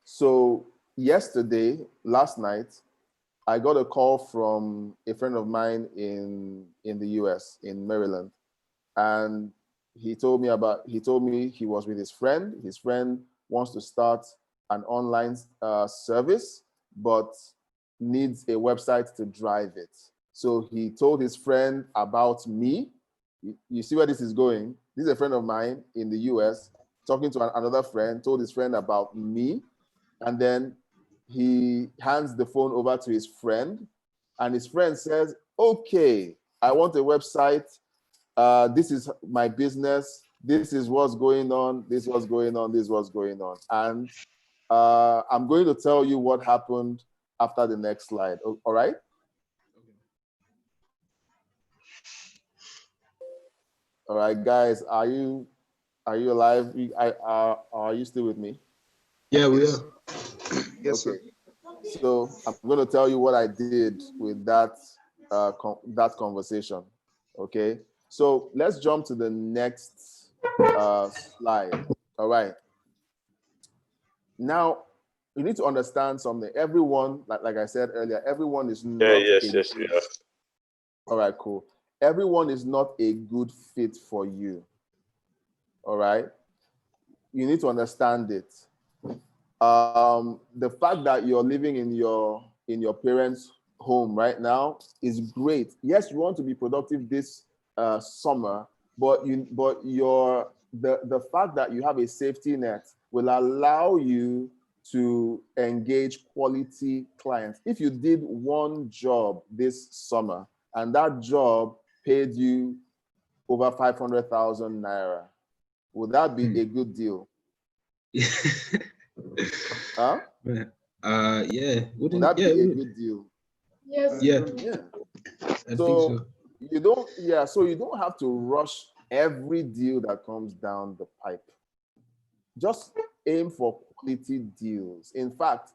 So last night, I got a call from a friend of mine in the US, in Maryland, and he told me he was with his friend. His friend wants to start an online service, but needs a website to drive it. So he told his friend about me. You see where this is going? This is a friend of mine in the US talking to another friend, told his friend about me, and then he hands the phone over to his friend, and his friend says, okay, I want a website. This is my business. This is what's going on. This is what's going on. This is what's going on. And I'm going to tell you what happened after the next slide. All right? All right, guys, are you alive? Are you still with me? Yeah, we are. Yes, Okay. sir. So I'm going to tell you what I did with that that conversation. Okay. So let's jump to the next slide. All right. Now you need to understand something. Everyone, like I said earlier, everyone is not. Yes, we are. All right, cool. Everyone is not a good fit for you. All right. You need to understand it. The fact that you're living in your parents' home right now is great. Yes, you want to be productive this summer, but the fact that you have a safety net will allow you to engage quality clients. If you did one job this summer and that job paid you over 500,000 naira, would that be a good deal? Huh? Yeah. Would that be a good deal? Yes. Yeah. Yeah. I think so. You don't have to rush every deal that comes down the pipe. Just aim for quality deals. In fact,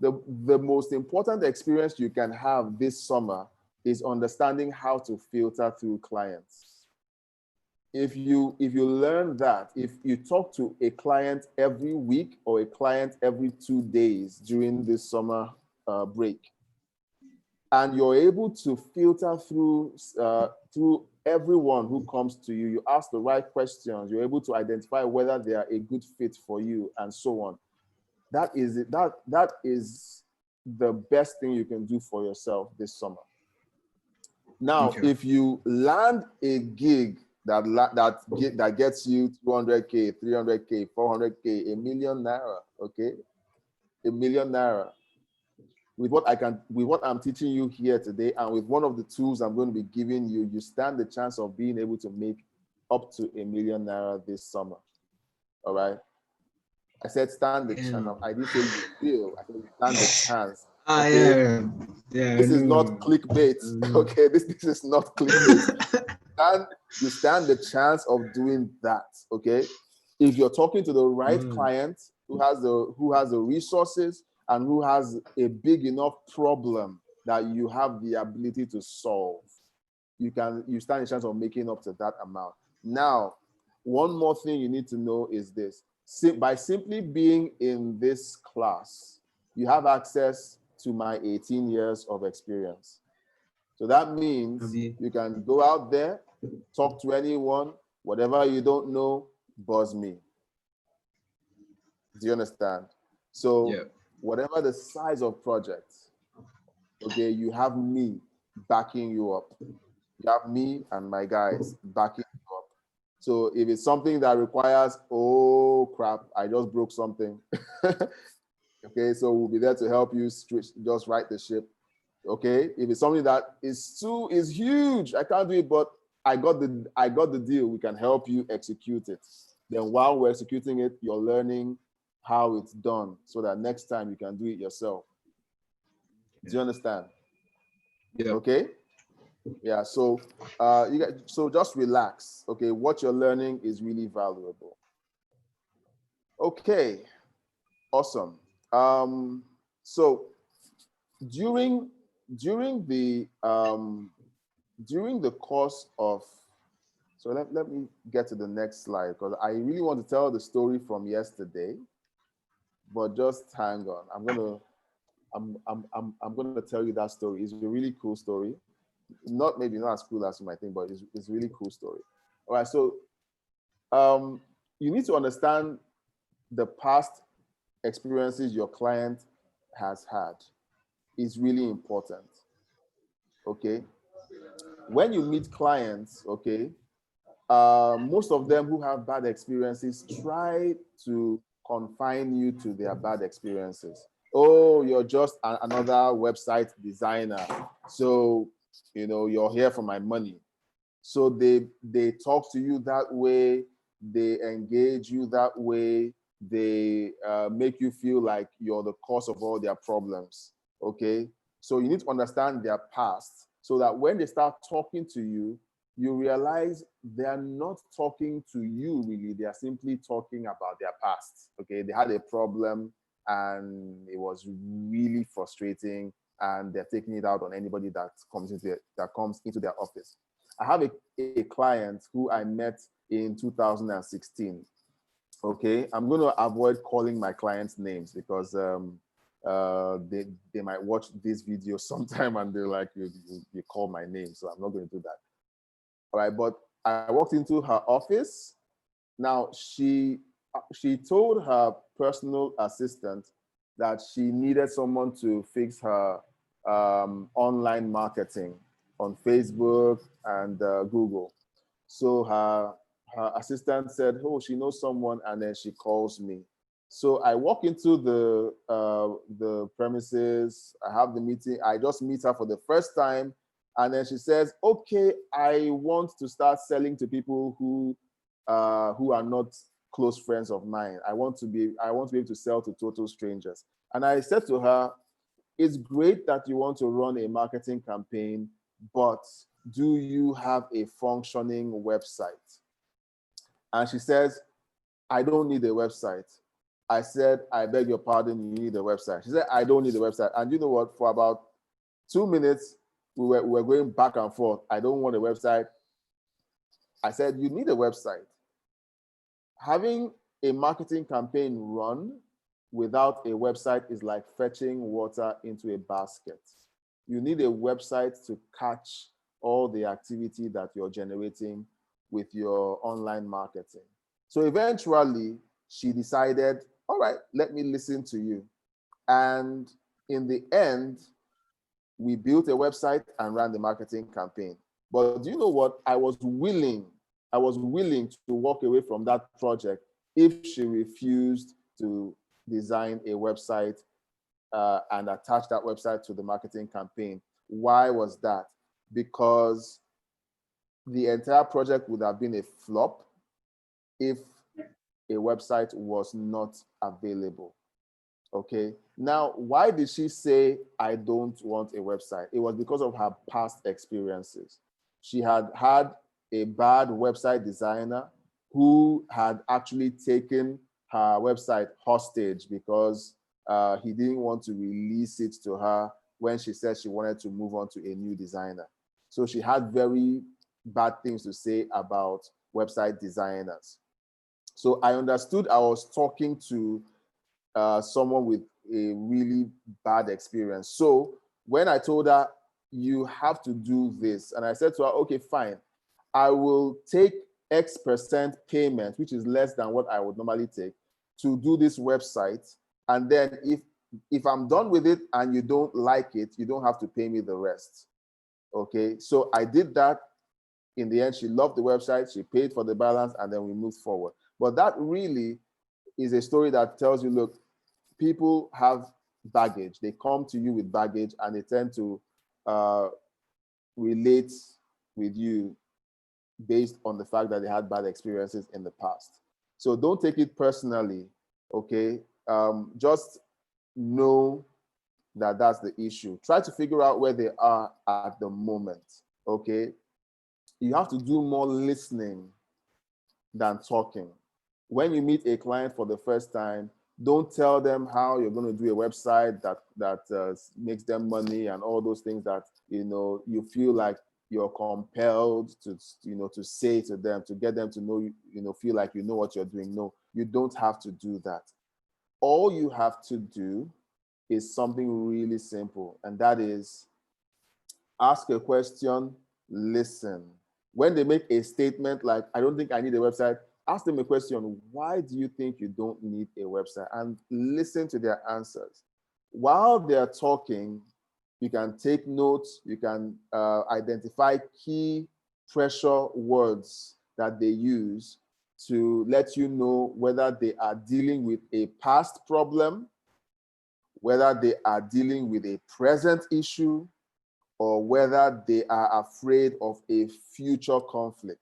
the most important experience you can have this summer is understanding how to filter through clients. If you learn that, if you talk to a client every week or a client every 2 days during this summer break, and you're able to filter through everyone who comes to you, you ask the right questions, you're able to identify whether they are a good fit for you, and so on. That is the best thing you can do for yourself this summer. Now, if you land a gig that gets you 200K, 300K, 400K, $1 million naira, okay, $1 million naira. With what I'm teaching you here today, and with one of the tools I'm going to be giving you, you stand the chance of being able to make up to $1 million naira this summer. All right. I said stand the chance. I didn't say you will. I said stand the chance. Okay? Yeah. This is not clickbait. Okay, this is not clickbait. You stand the chance of doing that. Okay, if you're talking to the right client who has the resources and who has a big enough problem that you have the ability to solve, you stand a chance of making up to that amount. Now, one more thing you need to know is this: by simply being in this class, you have access to my 18 years of experience. So that means you can go out there, talk to anyone, whatever you don't know, buzz me. Do you understand? So whatever the size of project, okay, you have me backing you up. You have me and my guys backing you up. So if it's something that requires, oh crap, I just broke something. Okay, so we'll be there to help you just right the ship. Okay, if it's something that is huge, I can't do it, but I got the deal. We can help you execute it. Then while we're executing it, you're learning how it's done, so that next time you can do it yourself. Do you understand? Yeah. Okay. Yeah. So so just relax. Okay, what you're learning is really valuable. Okay. Awesome. So during the course of, so let me get to the next slide, because I really want to tell the story from yesterday, but just hang on. I'm going to I'm going to tell you that story. It's a really cool story. Maybe not as cool as you might think, but it's a really cool story. All right, so you need to understand the past experiences your client has had is really important. Okay, when you meet clients, okay, most of them who have bad experiences try to confine you to their bad experiences. Oh, you're just another website designer, so you're here for my money. So they talk to you that way, they engage you that way, they make you feel like you're the cause of all their problems. Okay, so you need to understand their past so that when they start talking to you, you realize they are not talking to you really, they are simply talking about their past. Okay, they had a problem and it was really frustrating, and they're taking it out on anybody that comes into their office. I have a client who I met in 2016. Okay, I'm going to avoid calling my clients' names because they might watch this video sometime and they're like, you call my name, so I'm not going to do that. All right, but I walked into her office. Now she told her personal assistant that she needed someone to fix her online marketing on Facebook and Google. So her assistant said, "Oh, she knows someone," and then she calls me. So I walk into the premises. I have the meeting. I just meet her for the first time, and then she says, "Okay, I want to start selling to people who are not close friends of mine. I want to be able to sell to total strangers." And I said to her, "It's great that you want to run a marketing campaign, but do you have a functioning website?" And she says, "I don't need a website." I said, "I beg your pardon, you need a website." She said, "I don't need a website." And you know what? For about 2 minutes, we were going back and forth. "I don't want a website." I said, "You need a website." Having a marketing campaign run without a website is like fetching water into a basket. You need a website to catch all the activity that you're generating with your online marketing. So eventually, she decided, all right, let me listen to you. And in the end, we built a website and ran the marketing campaign. But do you know what? I was willing to walk away from that project if she refused to design a website and attach that website to the marketing campaign. Why was that? Because the entire project would have been a flop if a website was not available. Okay. Now, why did she say, "I don't want a website"? It was because of her past experiences. She had had a bad website designer who had actually taken her website hostage because he didn't want to release it to her when she said she wanted to move on to a new designer. So she had very bad things to say about website designers. So I understood I was talking to someone with a really bad experience. So when I told her, "You have to do this," and I said to her, "Okay, fine. I will take X% payment, which is less than what I would normally take, to do this website. And then if I'm done with it and you don't like it, you don't have to pay me the rest." Okay, so I did that. In the end, she loved the website, she paid for the balance, and then we moved forward. But that really is a story that tells you, look, people have baggage. They come to you with baggage and they tend to relate with you based on the fact that they had bad experiences in the past. So don't take it personally, okay? Just know that that's the issue. Try to figure out where they are at the moment, okay? You have to do more listening than talking. When you meet a client for the first time, don't tell them how you're going to do a website that makes them money and all those things that you feel like you're compelled to say to them to get them to know feel like you know what you're doing. No, you don't have to do that. All you have to do is something really simple, and that is ask a question, listen. When they make a statement like, I don't think I need a website, ask them a question, why do you think you don't need a website? And listen to their answers. While they're talking, you can take notes, you can identify key pressure words that they use to let you know whether they are dealing with a past problem, whether they are dealing with a present issue, or whether they are afraid of a future conflict.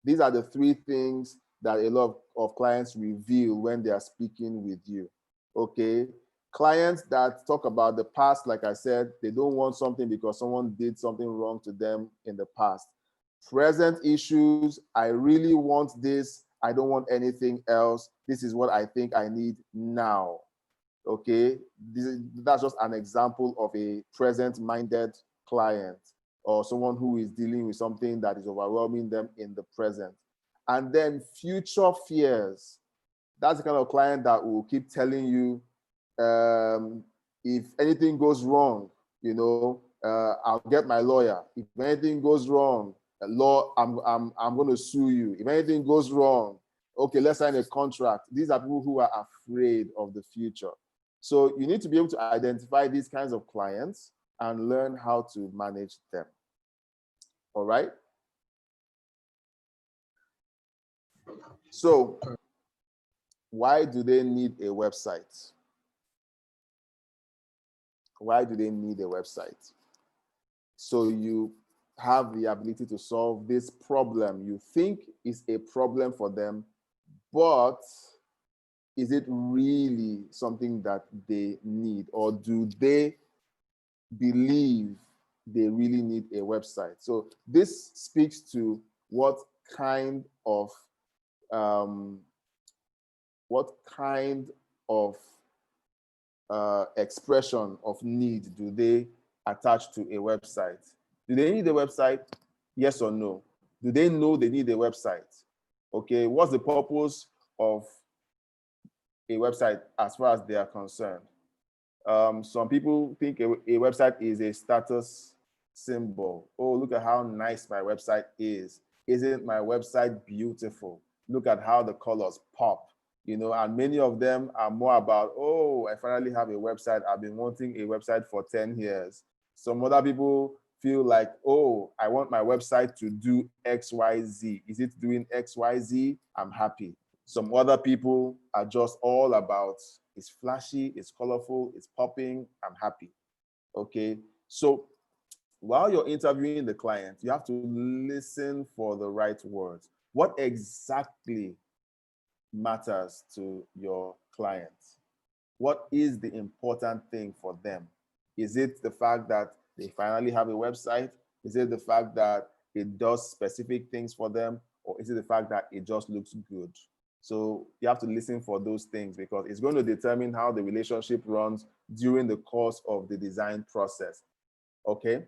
These are the three things that a lot of clients reveal when they are speaking with you, okay? Clients that talk about the past, like I said, they don't want something because someone did something wrong to them in the past. Present issues, I really want this, I don't want anything else. This is what I think I need now, okay? That's just an example of a present-minded client or someone who is dealing with something that is overwhelming them in the present. And then future fears. That's the kind of client that will keep telling you, if anything goes wrong, you know, I'll get my lawyer. If anything goes wrong, law, I'm going to sue you. If anything goes wrong, okay, let's sign a contract. These are people who are afraid of the future. So you need to be able to identify these kinds of clients and learn how to manage them. All right? So why do they need a website? Why do they need a website? So you have the ability to solve this problem you think is a problem for them, but is it really something that they need, or do they believe they really need a website? So this speaks to what kind of expression of need do they attach to a website? Do they need a website? Yes or no? Do they know they need a website? Okay, what's the purpose of a website as far as they are concerned? Some people think a website is a status symbol. Oh, look at how nice my website is. Isn't my website beautiful? Look at how the colors pop. You know, and many of them are more about, oh, I finally have a website. I've been wanting a website for 10 years. Some other people feel like, oh, I want my website to do X, Y, Z. Is it doing X, Y, Z? I'm happy. Some other people are just all about, it's flashy, it's colorful, it's popping, I'm happy. Okay, so while you're interviewing the client, you have to listen for the right words. What exactly matters to your clients? What is the important thing for them? Is it the fact that they finally have a website? Is it the fact that it does specific things for them? Or is it the fact that it just looks good? So you have to listen for those things because it's going to determine how the relationship runs during the course of the design process. Okay.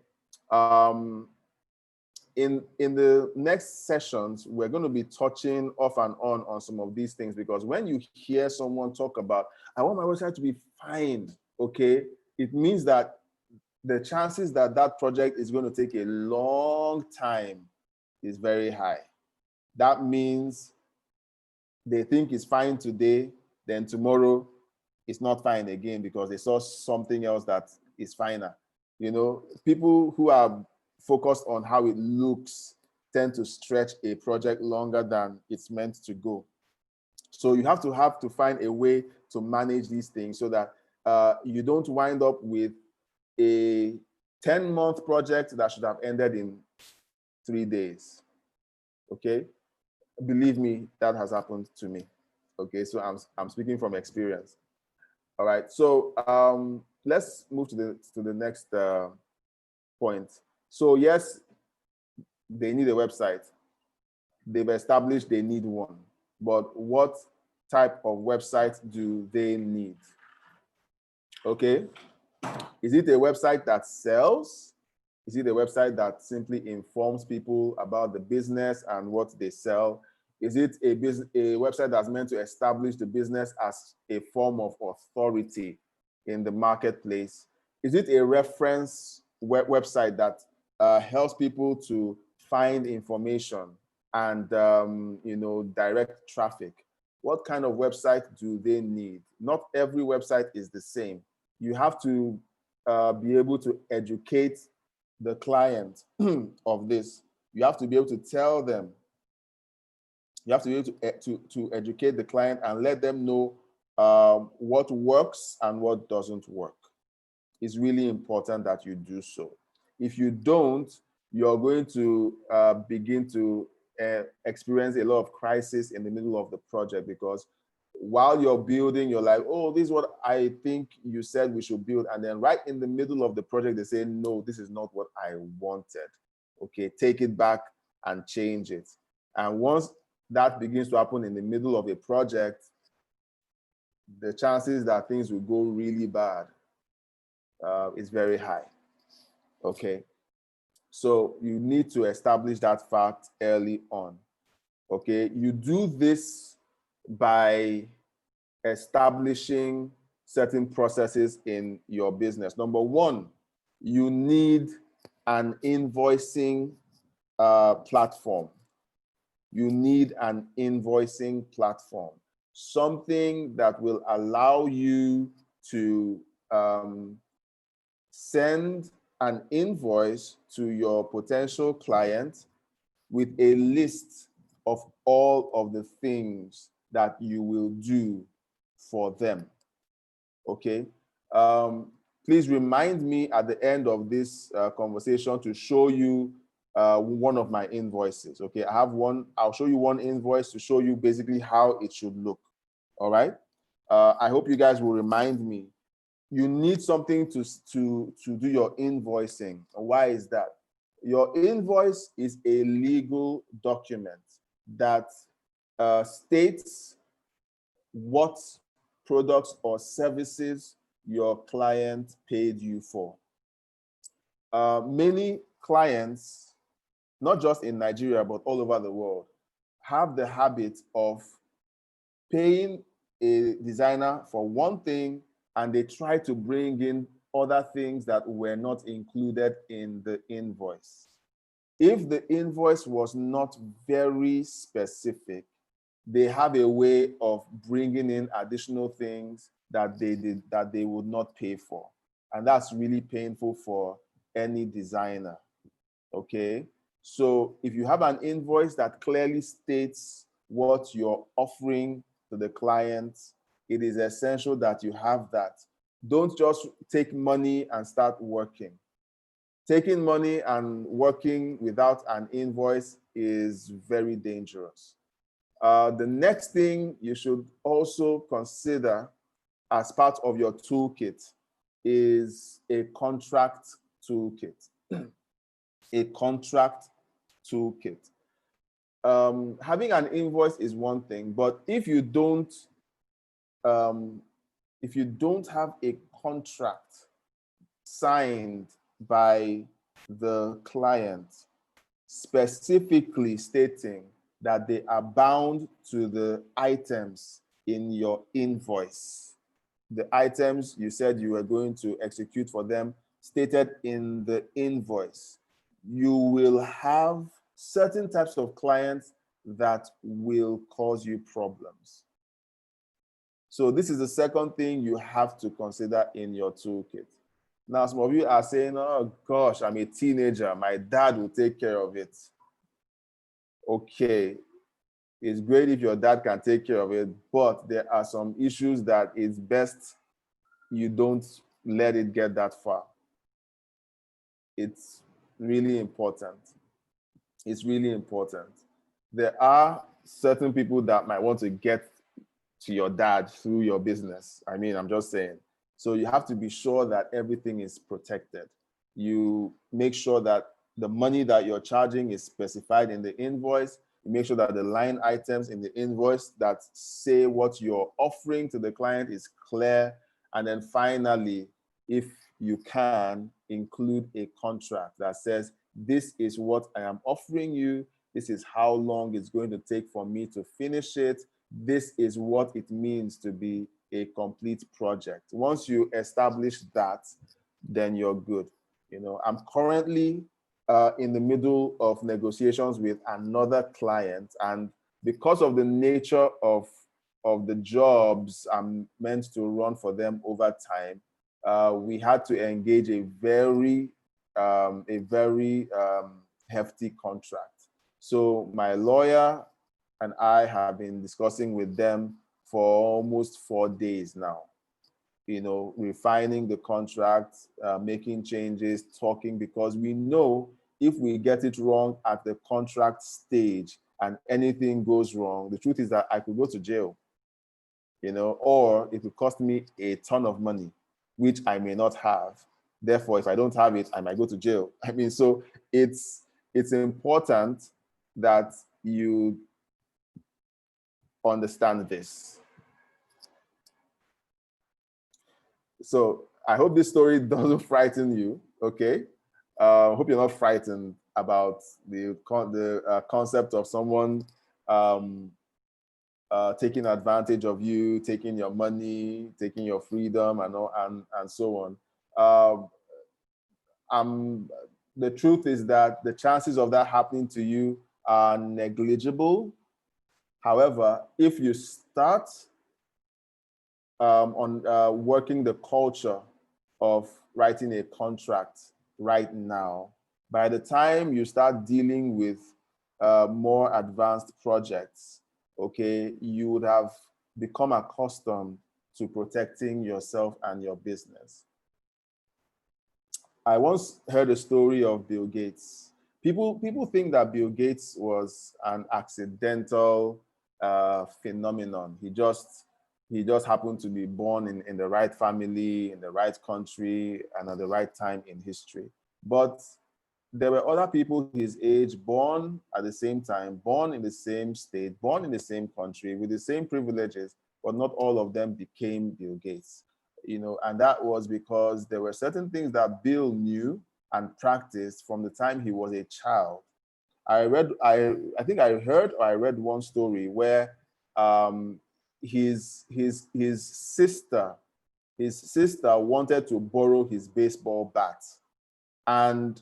In the next sessions, we're going to be touching off and on some of these things, because when you hear someone talk about, I want my website to be fine, okay, it means that the chances that that project is going to take a long time is very high. That means they think it's fine today, then tomorrow it's not fine again because they saw something else that is finer. You know, people who are focused on how it looks tend to stretch a project longer than it's meant to go. So you have to find a way to manage these things so that you don't wind up with a 10-month project that should have ended in 3 days. Okay, believe me, that has happened to me. Okay, so I'm speaking from experience. All right, so let's move to the next point. So yes, they need a website. They've established they need one, but what type of website do they need? Okay, is it a website that sells? Is it a website that simply informs people about the business and what they sell? Is it a website that's meant to establish the business as a form of authority in the marketplace? Is it a reference website that helps people to find information and direct traffic? What kind of website do they need? Not every website is the same. You have to be able to educate the client of this. You have to be able to tell them. You have to be able to educate the client and let them know what works and what doesn't work. It's really important that you do so. If you don't, you're going to begin to experience a lot of crisis in the middle of the project, because while you're building, you're like, oh, this is what I think you said we should build. And then right in the middle of the project, they say, no, this is not what I wanted. Okay, take it back and change it. And once that begins to happen in the middle of a project, the chances that things will go really bad is very high. Okay, so you need to establish that fact early on. Okay, you do this by establishing certain processes in your business. Number one, you need an invoicing platform. You need an invoicing platform, something that will allow you to send an invoice to your potential client with a list of all of the things that you will do for them. Okay. Please remind me at the end of this conversation to show you one of my invoices. Okay, I have one. I'll show you one invoice to show you basically how it should look. All right. I hope you guys will remind me. You need something to do your invoicing. Why is that? Your invoice is a legal document that states what products or services your client paid you for. Many clients, not just in Nigeria, but all over the world, have the habit of paying a designer for one thing, and they try to bring in other things that were not included in the invoice. If the invoice was not very specific, they have a way of bringing in additional things that they would not pay for. And that's really painful for any designer. Okay, so if you have an invoice that clearly states what you're offering to the client, it is essential that you have that. Don't just take money and start working. Taking money and working without an invoice is very dangerous. The next thing you should also consider as part of your toolkit is a contract toolkit. A contract toolkit. Having an invoice is one thing, but if you don't have a contract signed by the client specifically stating that they are bound to the items in your invoice, the items you said you were going to execute for them stated in the invoice, you will have certain types of clients that will cause you problems. So this is the second thing you have to consider in your toolkit. Now, some of you are saying, oh gosh, I'm a teenager, my dad will take care of it. Okay, it's great if your dad can take care of it, but there are some issues that it's best you don't let it get that far. It's really important. It's really important. There are certain people that might want to get to your dad through your business. I mean, I'm just saying. So you have to be sure that everything is protected. You make sure that the money that you're charging is specified in the invoice. You make sure that the line items in the invoice that say what you're offering to the client is clear. And then finally, if you can, include a contract that says, this is what I am offering you. This is how long it's going to take for me to finish it. This is what it means to be a complete project. Once you establish that, then you're good. I'm currently in the middle of negotiations with another client, and because of the nature of the jobs I'm meant to run for them over time, we had to engage a very hefty contract. So my lawyer and I have been discussing with them for almost 4 days now, refining the contract, making changes, talking, because we know if we get it wrong at the contract stage and anything goes wrong, the truth is that I could go to jail, or it would cost me a ton of money, which I may not have. Therefore, if I don't have it, I might go to jail. So it's important that you understand this. So I hope this story doesn't frighten you, okay? I hope you're not frightened about the concept of someone taking advantage of you, taking your money, taking your freedom, and so on. The truth is that the chances of that happening to you are negligible. However, if you start on working the culture of writing a contract right now, by the time you start dealing with more advanced projects, okay, you would have become accustomed to protecting yourself and your business. I once heard a story of Bill Gates. People think that Bill Gates was an accidental phenomenon. He just happened to be born in the right family, in the right country, and at the right time in history. But there were other people his age, born at the same time, born in the same state, born in the same country, with the same privileges, but not all of them became Bill Gates. And that was because there were certain things that Bill knew and practiced from the time he was a child. I think I heard or I read one story where his sister wanted to borrow his baseball bat, and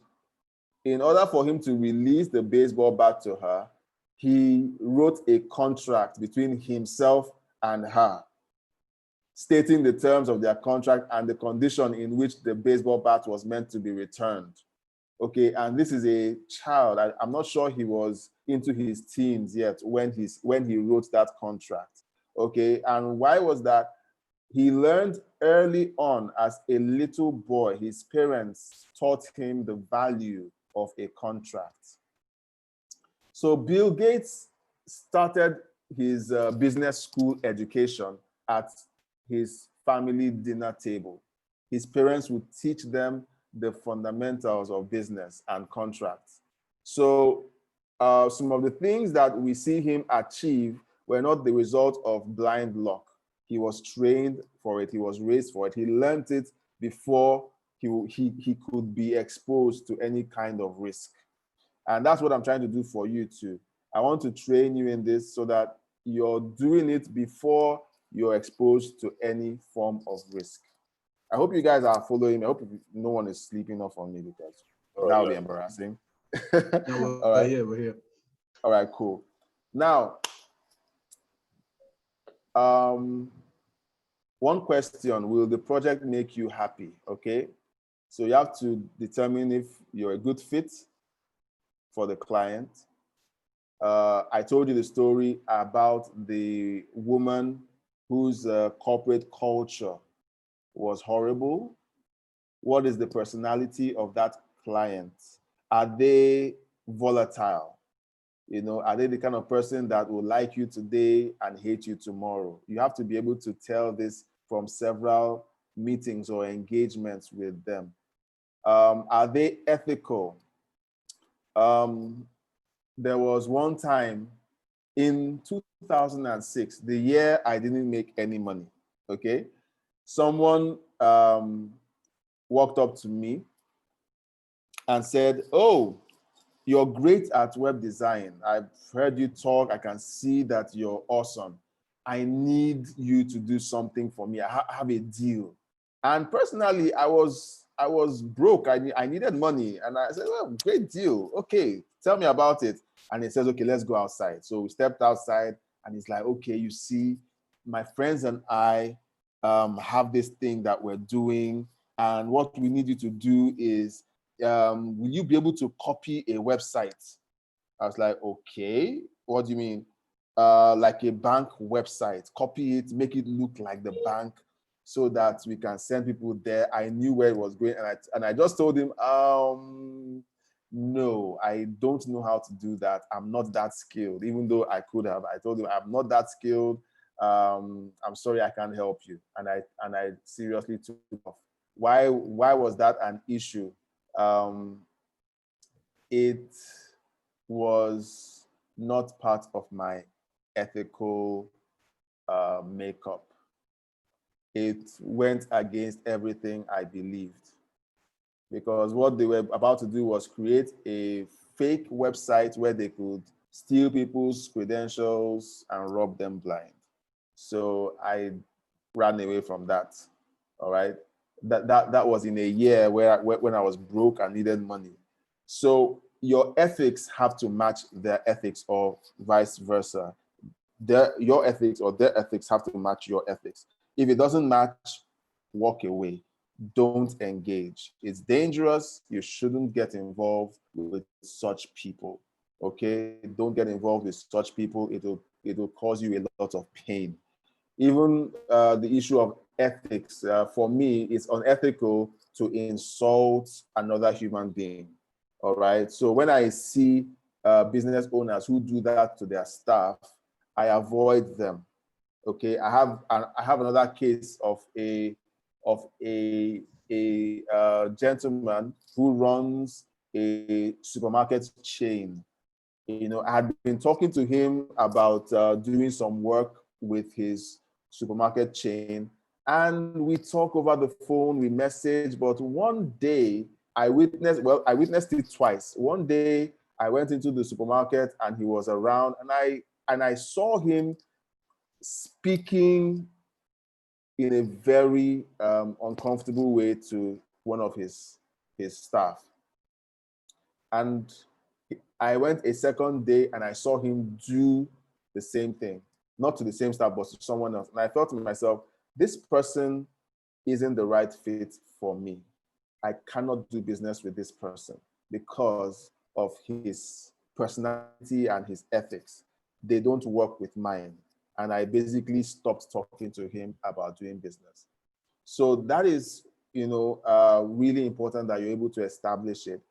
in order for him to release the baseball bat to her, he wrote a contract between himself and her, stating the terms of their contract and the condition in which the baseball bat was meant to be returned. Okay, and this is a child. I'm not sure he was into his teens yet when he wrote that contract. Okay, and why was that? He learned early on as a little boy, his parents taught him the value of a contract. So Bill Gates started his business school education at his family dinner table. His parents would teach them the fundamentals of business and contracts. So some of the things that we see him achieve were not the result of blind luck. He was trained for it. He was raised for it. He learned it before he could be exposed to any kind of risk. And that's what I'm trying to do for you too. I want to train you in this so that you're doing it before you're exposed to any form of risk. I hope you guys are following me. I hope no one is sleeping off on me, because that would be embarrassing. No, All right. We're here. All right, cool. Now, one question: will the project make you happy? Okay, so you have to determine if you're a good fit for the client. I told you the story about the woman whose corporate culture was horrible. What is the personality of that client? Are they volatile? Are they the kind of person that will like you today and hate you tomorrow? You have to be able to tell this from several meetings or engagements with them. Are they ethical? There was one time in 2006, the year I didn't make any money, okay? Someone walked up to me and said, "Oh, you're great at web design. I've heard you talk. I can see that you're awesome. I need you to do something for me. I have a deal. And personally, I was broke. I needed money. And I said, well, great deal. Okay, tell me about it. And he says, okay, let's go outside. So we stepped outside and he's like, okay, you see, my friends and I have this thing that we're doing. And what we need you to do is, will you be able to copy a website? I was like, okay, what do you mean? Like a bank website, copy it, make it look like the bank so that we can send people there. I knew where it was going, and I just told him, no, I don't know how to do that. I'm not that skilled, even though I could have. I told him I'm not that skilled. I'm sorry, I can't help you. And I seriously took off. Why was that an issue? It was not part of my ethical makeup. It went against everything I believed, because what they were about to do was create a fake website where they could steal people's credentials and rob them blind. So I ran away from that. All right. That was in a year when I was broke and needed money. So your ethics have to match their ethics, or vice versa. Your ethics or their ethics have to match your ethics. If it doesn't match, walk away. Don't engage. It's dangerous. You shouldn't get involved with such people. Okay? Don't get involved with such people. It will cause you a lot of pain. Even the issue of ethics, for me, it's unethical to insult another human being. All right. So when I see business owners who do that to their staff, I avoid them. Okay. I have another case of a gentleman who runs a supermarket chain. I had been talking to him about doing some work with his supermarket chain, and we talk over the phone, we message. But one day I witnessed it twice. One day I went into the supermarket and he was around, and I saw him speaking in a very uncomfortable way to one of his staff. And I went a second day and I saw him do the same thing, not to the same staff, but to someone else. And I thought to myself, this person isn't the right fit for me. I cannot do business with this person because of his personality and his ethics. They don't work with mine. And I basically stopped talking to him about doing business. So that is, really important that you're able to establish it.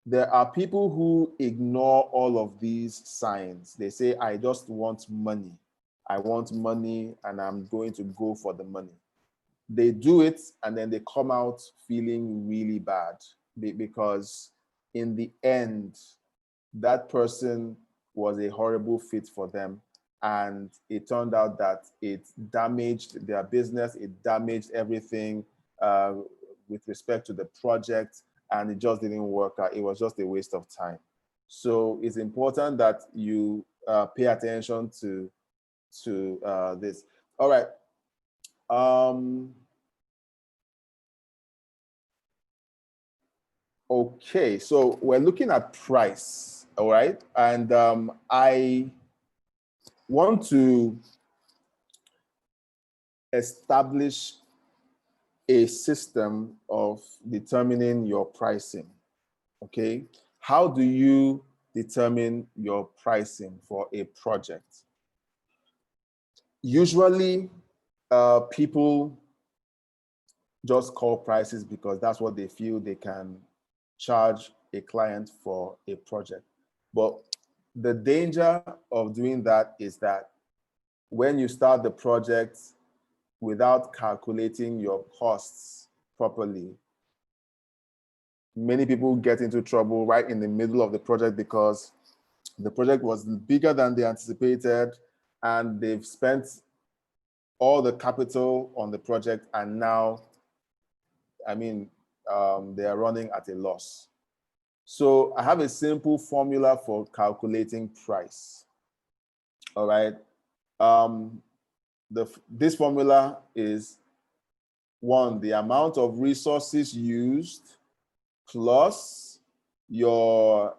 There are people who ignore all of these signs. They say, I just want money. I want money and I'm going to go for the money. They do it and then they come out feeling really bad because in the end, that person was a horrible fit for them. And it turned out that it damaged their business. It damaged everything with respect to the project, and it just didn't work out. It was just a waste of time. So it's important that you pay attention to this. All right. Okay, so we're looking at price, all right? And I want to establish a system of determining your pricing, okay? How do you determine your pricing for a project? Usually, people just call prices because that's what they feel they can charge a client for a project. But the danger of doing that is that when you start the project without calculating your costs properly, many people get into trouble right in the middle of the project because the project was bigger than they anticipated and they've spent all the capital on the project, and now, they are running at a loss. So I have a simple formula for calculating price. All right. this formula is one, the amount of resources used plus your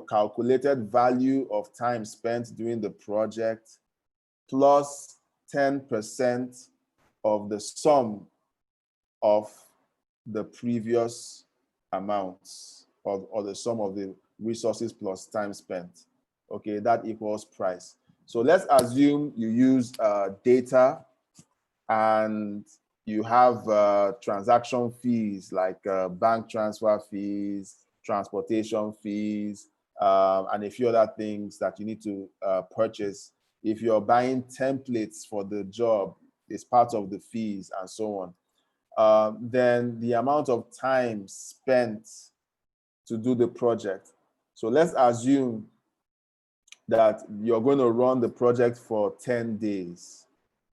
calculated value of time spent doing the project plus 10% of the sum of the previous amounts or the sum of the resources plus time spent. Okay, that equals price. So let's assume you use data and you have transaction fees like bank transfer fees, transportation fees, and a few other things that you need to purchase. If you're buying templates for the job, it's part of the fees and so on. Then the amount of time spent to do the project. So let's assume that you're going to run the project for 10 days,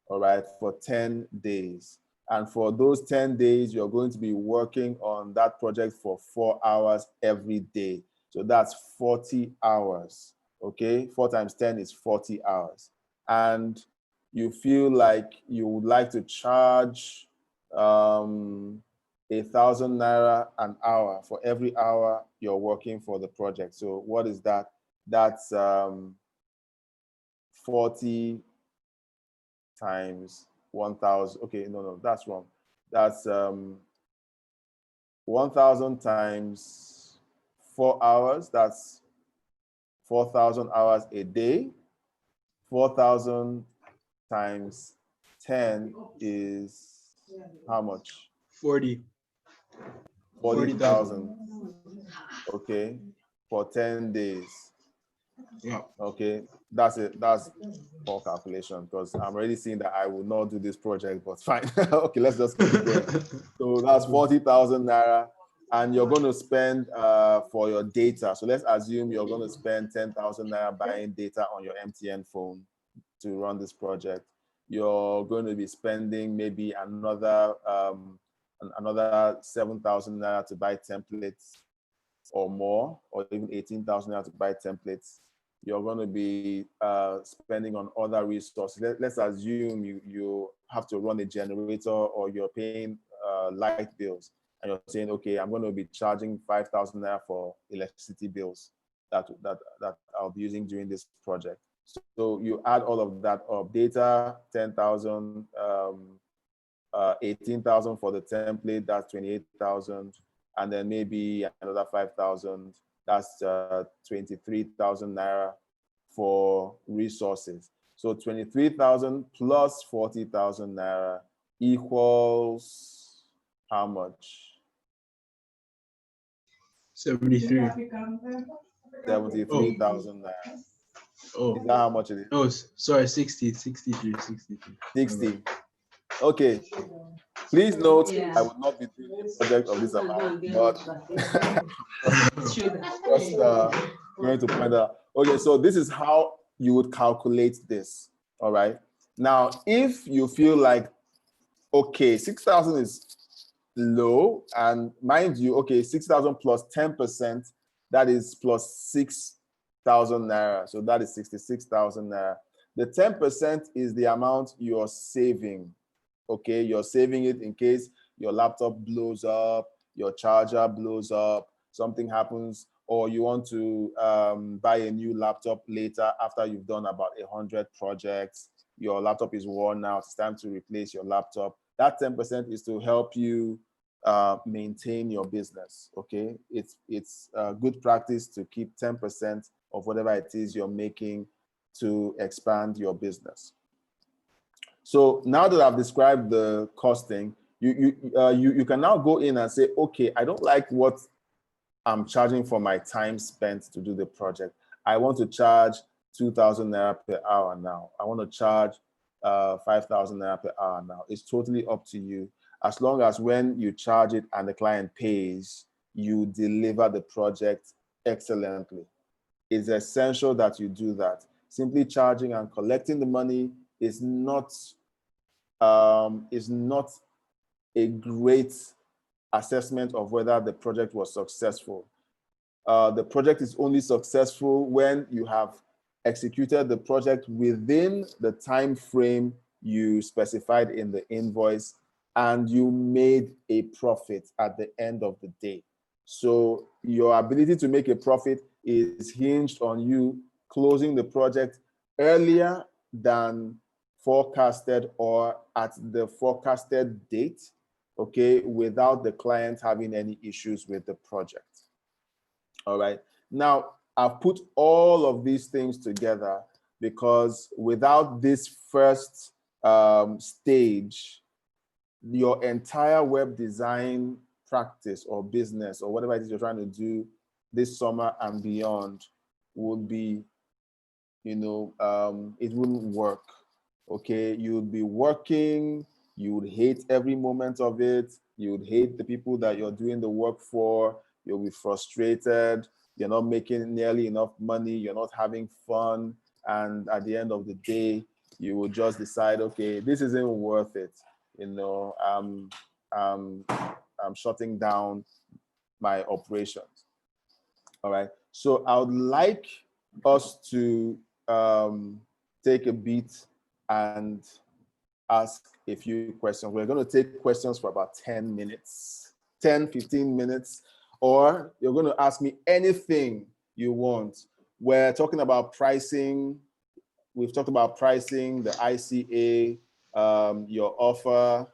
all right, for 10 days. And for those 10 days, you're going to be working on that project for 4 hours every day. So that's 40 hours, okay? 4 times 10 is 40 hours. And you feel like you would like to charge 1,000 naira an hour for every hour you're working for the project. So what is that? That's 40 times 1,000. Okay, no, that's wrong. That's 1,000 times 4 hours. That's 4,000 hours a day. 4,000 times 10 is how much? 40. 40,000. Okay, for 10 days. Yeah. Okay, that's it. That's for calculation because I'm already seeing that I will not do this project, but fine. Okay, let's just keep going. So that's 40,000 naira, and you're going to spend for your data. So let's assume you're going to spend 10,000 naira buying data on your MTN phone to run this project. You're going to be spending maybe another 7,000 naira to buy templates or more, or even 18,000 naira to buy templates. You're going to be spending on other resources. Let's assume you have to run a generator or you're paying light bills and you're saying, okay, I'm going to be charging 5,000 naira for electricity bills that I'll be using during this project. So you add all of that up. Data, 10,000, 18,000 for the template, that's 28,000. And then maybe another 5,000, that's 23,000 naira for resources. So 23,000 plus 40,000 naira equals how much? 73. 73,000 naira. Oh. Is that how much it is? Oh, sorry, 60. 60. Okay. Please note, I will not be doing a project of this amount, but just going to point out. Okay, so this is how you would calculate this, all right? Now, if you feel like, okay, 6,000 is low, and mind you, okay, 6,000 plus 10%, that is plus 6,000 naira, so that is 66,000 naira. The 10% is the amount you're saving. Okay, you're saving it in case your laptop blows up, your charger blows up, something happens, or you want to buy a new laptop later after you've done about 100 projects. Your laptop is worn out, it's time to replace your laptop. That 10% is to help you maintain your business, okay? It's good practice to keep 10% of whatever it is you're making to expand your business. So now that I've described the costing, you can now go in and say, okay, I don't like what I'm charging for my time spent to do the project. I want to charge 2,000 naira per hour now. I want to charge 5,000 naira per hour now. It's totally up to you. As long as when you charge it and the client pays, you deliver the project excellently. It's essential that you do that. Simply charging and collecting the money is not a great assessment of whether the project was successful. The project is only successful when you have executed the project within the time frame you specified in the invoice, and you made a profit at the end of the day. So your ability to make a profit is hinged on you closing the project earlier than forecasted or at the forecasted date, okay, without the client having any issues with the project. All right. Now, I've put all of these things together because without this first stage, your entire web design practice or business or whatever it is you're trying to do this summer and beyond would be, it wouldn't work. Okay, you would be working, you would hate every moment of it, you would hate the people that you're doing the work for, you'll be frustrated, you're not making nearly enough money, you're not having fun, and at the end of the day, you will just decide, okay, this isn't worth it. I'm shutting down my operations. All right. So I would like us to take a beat and ask a few questions. We're going to take questions for about 10 minutes, 10, 15 minutes, or you're going to ask me anything you want. We're talking about pricing. We've talked about pricing, the ICA, your offer,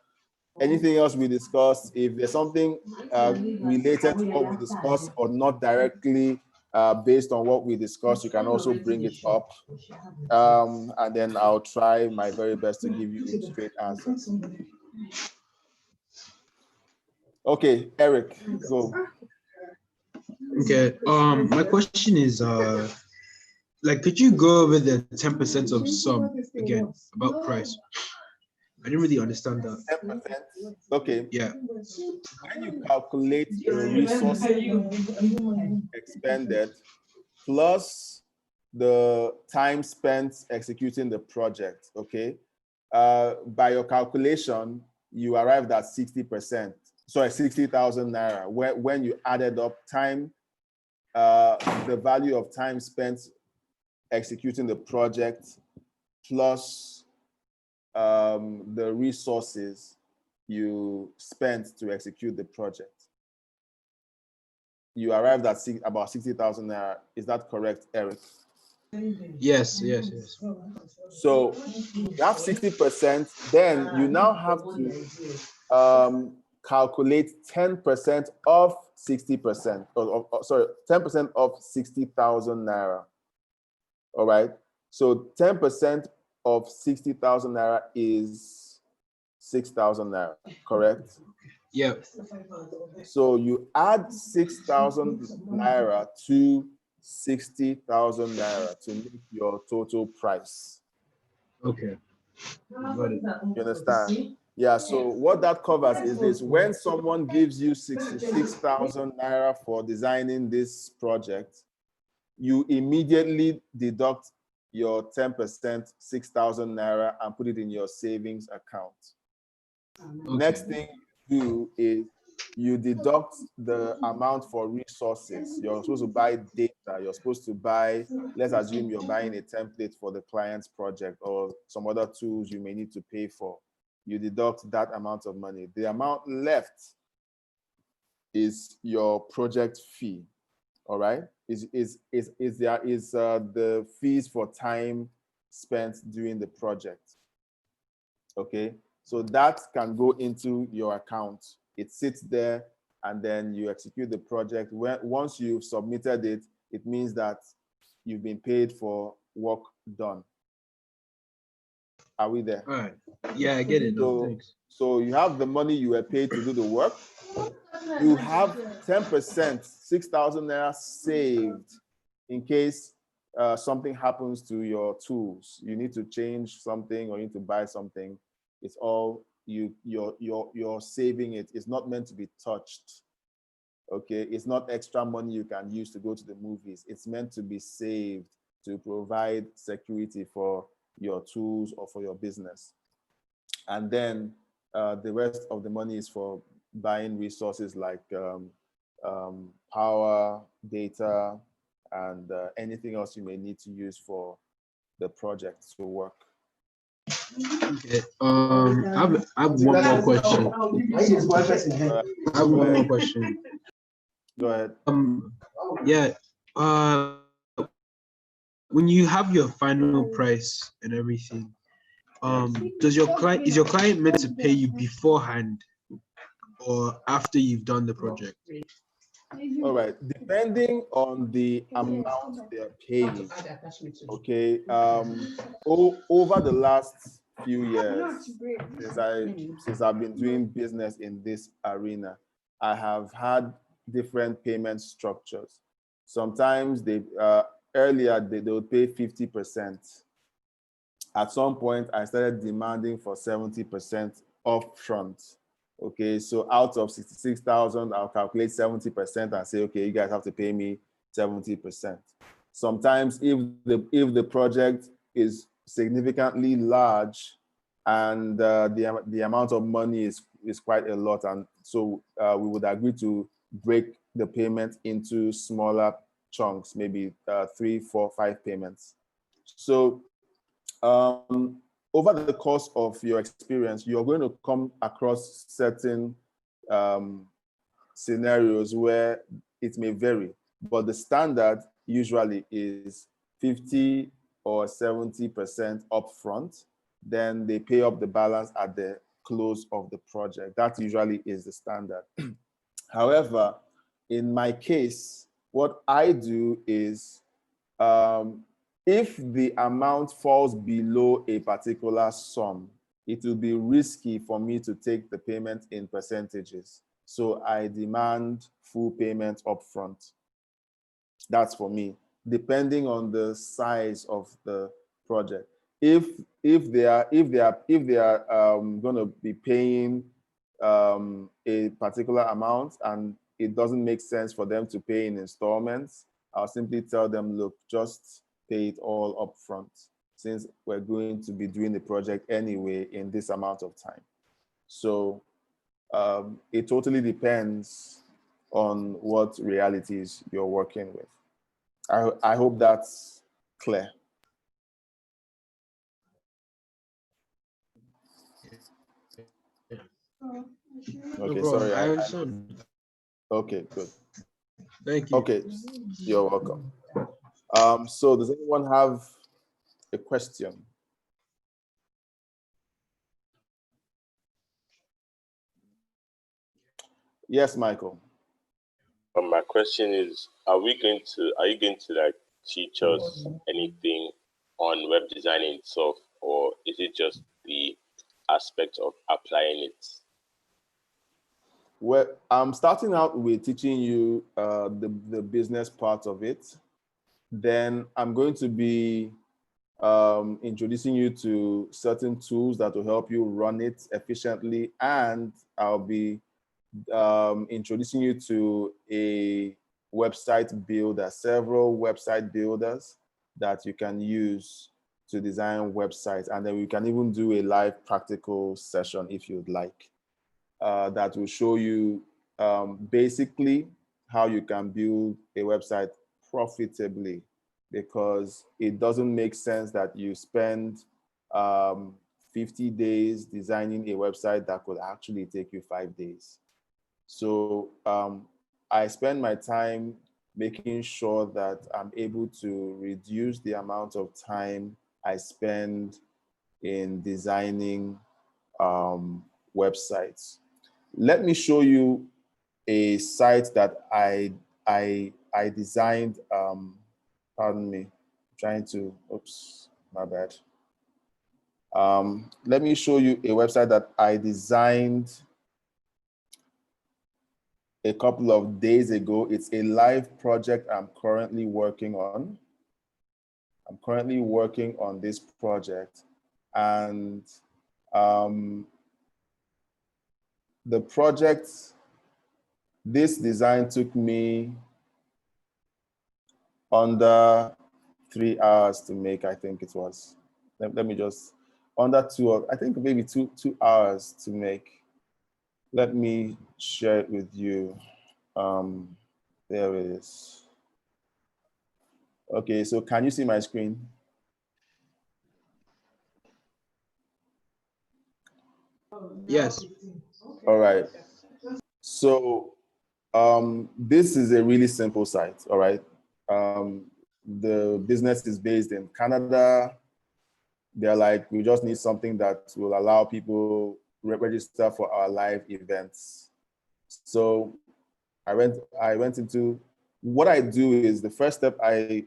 anything else we discussed. If there's something related to what we discussed or not directly based on what we discussed, you can also bring it up. And then I'll try my very best to give you straight answers. Okay, Eric, go. Okay. My question is, could you go over the 10% of sum again about price? I didn't really understand that. 10%. Okay. Yeah. When you calculate the resources expended plus the time spent executing the project, okay, by your calculation, you arrived at 60%. Sorry, 60,000 naira. When you added up time, the value of time spent executing the project plus the resources you spent to execute the project. You arrived at about 60,000 naira. Is that correct, Eric? Yes. So you have 60%, then you now have to calculate 10% of 60%, sorry, 10% of 60,000 naira. All right. So 10% of 60,000 naira is 6,000 naira, correct? Yeah. So you add 6,000 naira to 60,000 naira to make your total price. Okay. Got it. You understand? Yeah, so what that covers is this: when someone gives you 66,000 naira for designing this project, you immediately deduct your 10%, 6,000 naira, and put it in your savings account. Okay. Next thing you do is you deduct the amount for resources. You're supposed to buy data. You're supposed to buy, let's assume you're buying a template for the client's project or some other tools you may need to pay for. You deduct that amount of money. The amount left is your project fee. All right? Is the fees for time spent during the project. Okay? So that can go into your account. It sits there, and then you execute the project. Once you've submitted it, it means that you've been paid for work done. Are we there? All right. Yeah, I get it. No, thanks. So you have the money you were paid to do the work. You have 10%, 6,000 naira saved in case something happens to your tools. You need to change something or you need to buy something. It's all you're saving it. It's not meant to be touched. Okay, it's not extra money you can use to go to the movies. It's meant to be saved to provide security for your tools or for your business. And then the rest of the money is for buying resources like power, data, and anything else you may need to use for the project to work. Okay. I have one more question. I have one more question. Go ahead. Yeah. When you have your final price and everything, is your client meant to pay you beforehand or after you've done the project? All right. Depending on the amount they're paying, okay. Over the last few years, since I've been doing business in this arena, I have had different payment structures. Sometimes earlier they would pay 50%. At some point, I started demanding for 70% upfront. Okay, so out of 66,000, I'll calculate 70% and say, okay, you guys have to pay me 70%. Sometimes if the project is significantly large and the amount of money is quite a lot, and so we would agree to break the payment into smaller chunks, maybe 3, 4, 5 payments. So over the course of your experience, you're going to come across certain scenarios where it may vary, but the standard usually is 50 or 70% upfront. Then they pay up the balance at the close of the project. That usually is the standard. However, in my case, what I do is if the amount falls below a particular sum, it will be risky for me to take the payment in percentages. So I demand full payment upfront. That's for me, depending on the size of the project. If they are going to be paying a particular amount and it doesn't make sense for them to pay in installments, I'll simply tell them, look, just pay it all up front, since we're going to be doing the project anyway in this amount of time. So it totally depends on what realities you're working with. I hope that's clear. Okay, sorry. I understand. Okay, good. Thank you. Okay, you're welcome. So does anyone have a question? Yes, Michael. My question is, are you going to like teach us anything on web designing itself, or is it just the aspect of applying it? Well, I'm starting out with teaching you the business part of it. Then I'm going to be introducing you to certain tools that will help you run it efficiently, and I'll be introducing you to a website builder, several website builders that you can use to design websites. And then we can even do a live practical session if you'd like, that will show you basically how you can build a website profitably, because it doesn't make sense that you spend 50 days designing a website that could actually take you 5 days. So I spend my time making sure that I'm able to reduce the amount of time I spend in designing websites. Let me show you a site that I designed. Pardon me, I'm trying to. Oops, my bad. Let me show you a website that I designed a couple of days ago. It's a live project I'm currently working on. I'm currently working on this project, and the project, this design took me under 3 hours to make, I think it was. Let me just, under 2, I think maybe two hours to make. Let me share it with you. There it is. Okay, so can you see my screen? Yes. All right. So this is a really simple site. All right. The business is based in Canada. They're like, we just need something that will allow people register for our live events. So I went into what I do is the first step I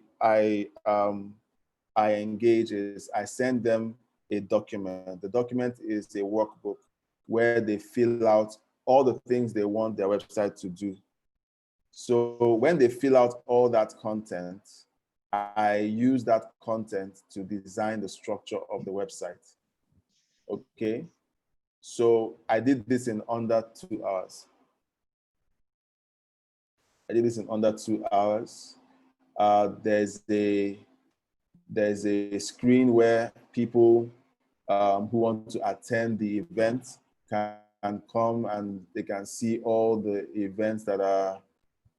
engage is I send them a document. The document is a workbook where they fill out all the things they want their website to do. So when they fill out all that content, I use that content to design the structure of the website. Okay. So I did this in under 2 hours. I did this in under 2 hours. There's a screen where people who want to attend the event can come and they can see all the events that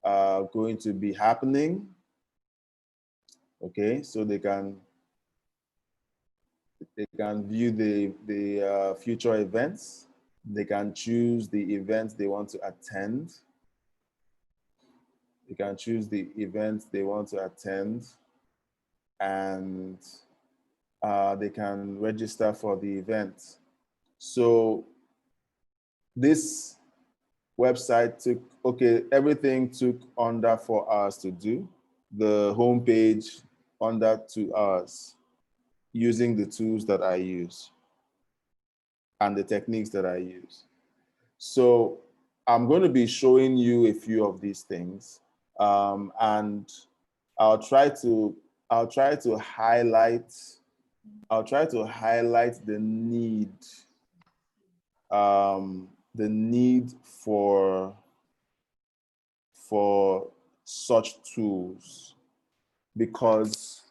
are going to be happening. Okay, so they can view the future events. They can choose the events they want to attend. They can choose the events they want to attend, and they can register for the event. So this website took, okay, everything took under 4 hours to do. The homepage under 2 hours, using the tools that I use and the techniques that I use. So I'm going to be showing you a few of these things, and I'll try to highlight the need for such tools, because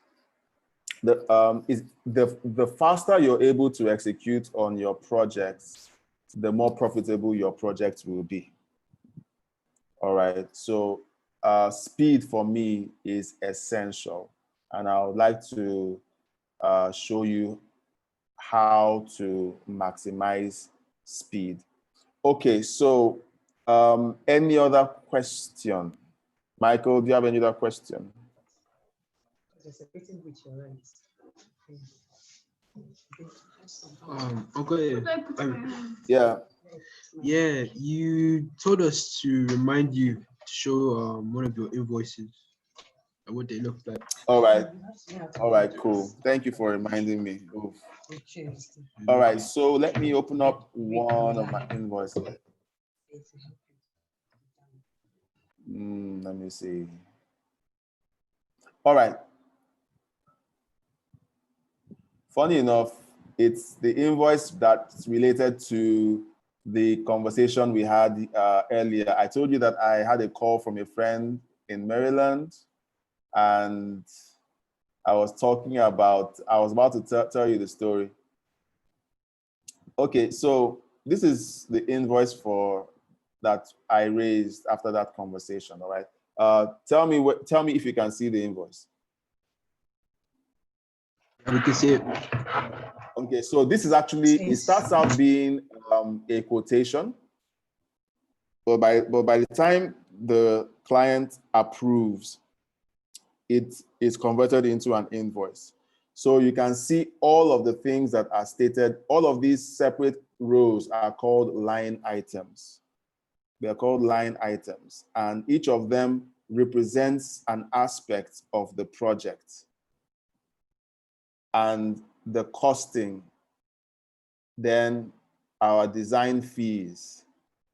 the faster you're able to execute on your projects, the more profitable your project will be. All right, so speed for me is essential, and I would like to show you how to maximize speed. Okay, so any other question? Michael, do you have any other question? Okay. Yeah. Yeah, you told us to remind you to show one of your invoices and what they look like. All right. All right, cool. Thank you for reminding me. Oof. All right, so let me open up one of my invoices. Let me see. All right. Funny enough, it's the invoice that's related to the conversation we had earlier. I told you that I had a call from a friend in Maryland, and I was about to tell you the story. Okay, so this is the invoice that I raised after that conversation. All right. Tell me if you can see the invoice. We can see it. Okay, so this is actually, it starts out being a quotation, but by the time the client approves, it is converted into an invoice. So you can see all of the things that are stated. All of these separate rows are called line items. They're called line items, and each of them represents an aspect of the project. And the costing, then our design fees,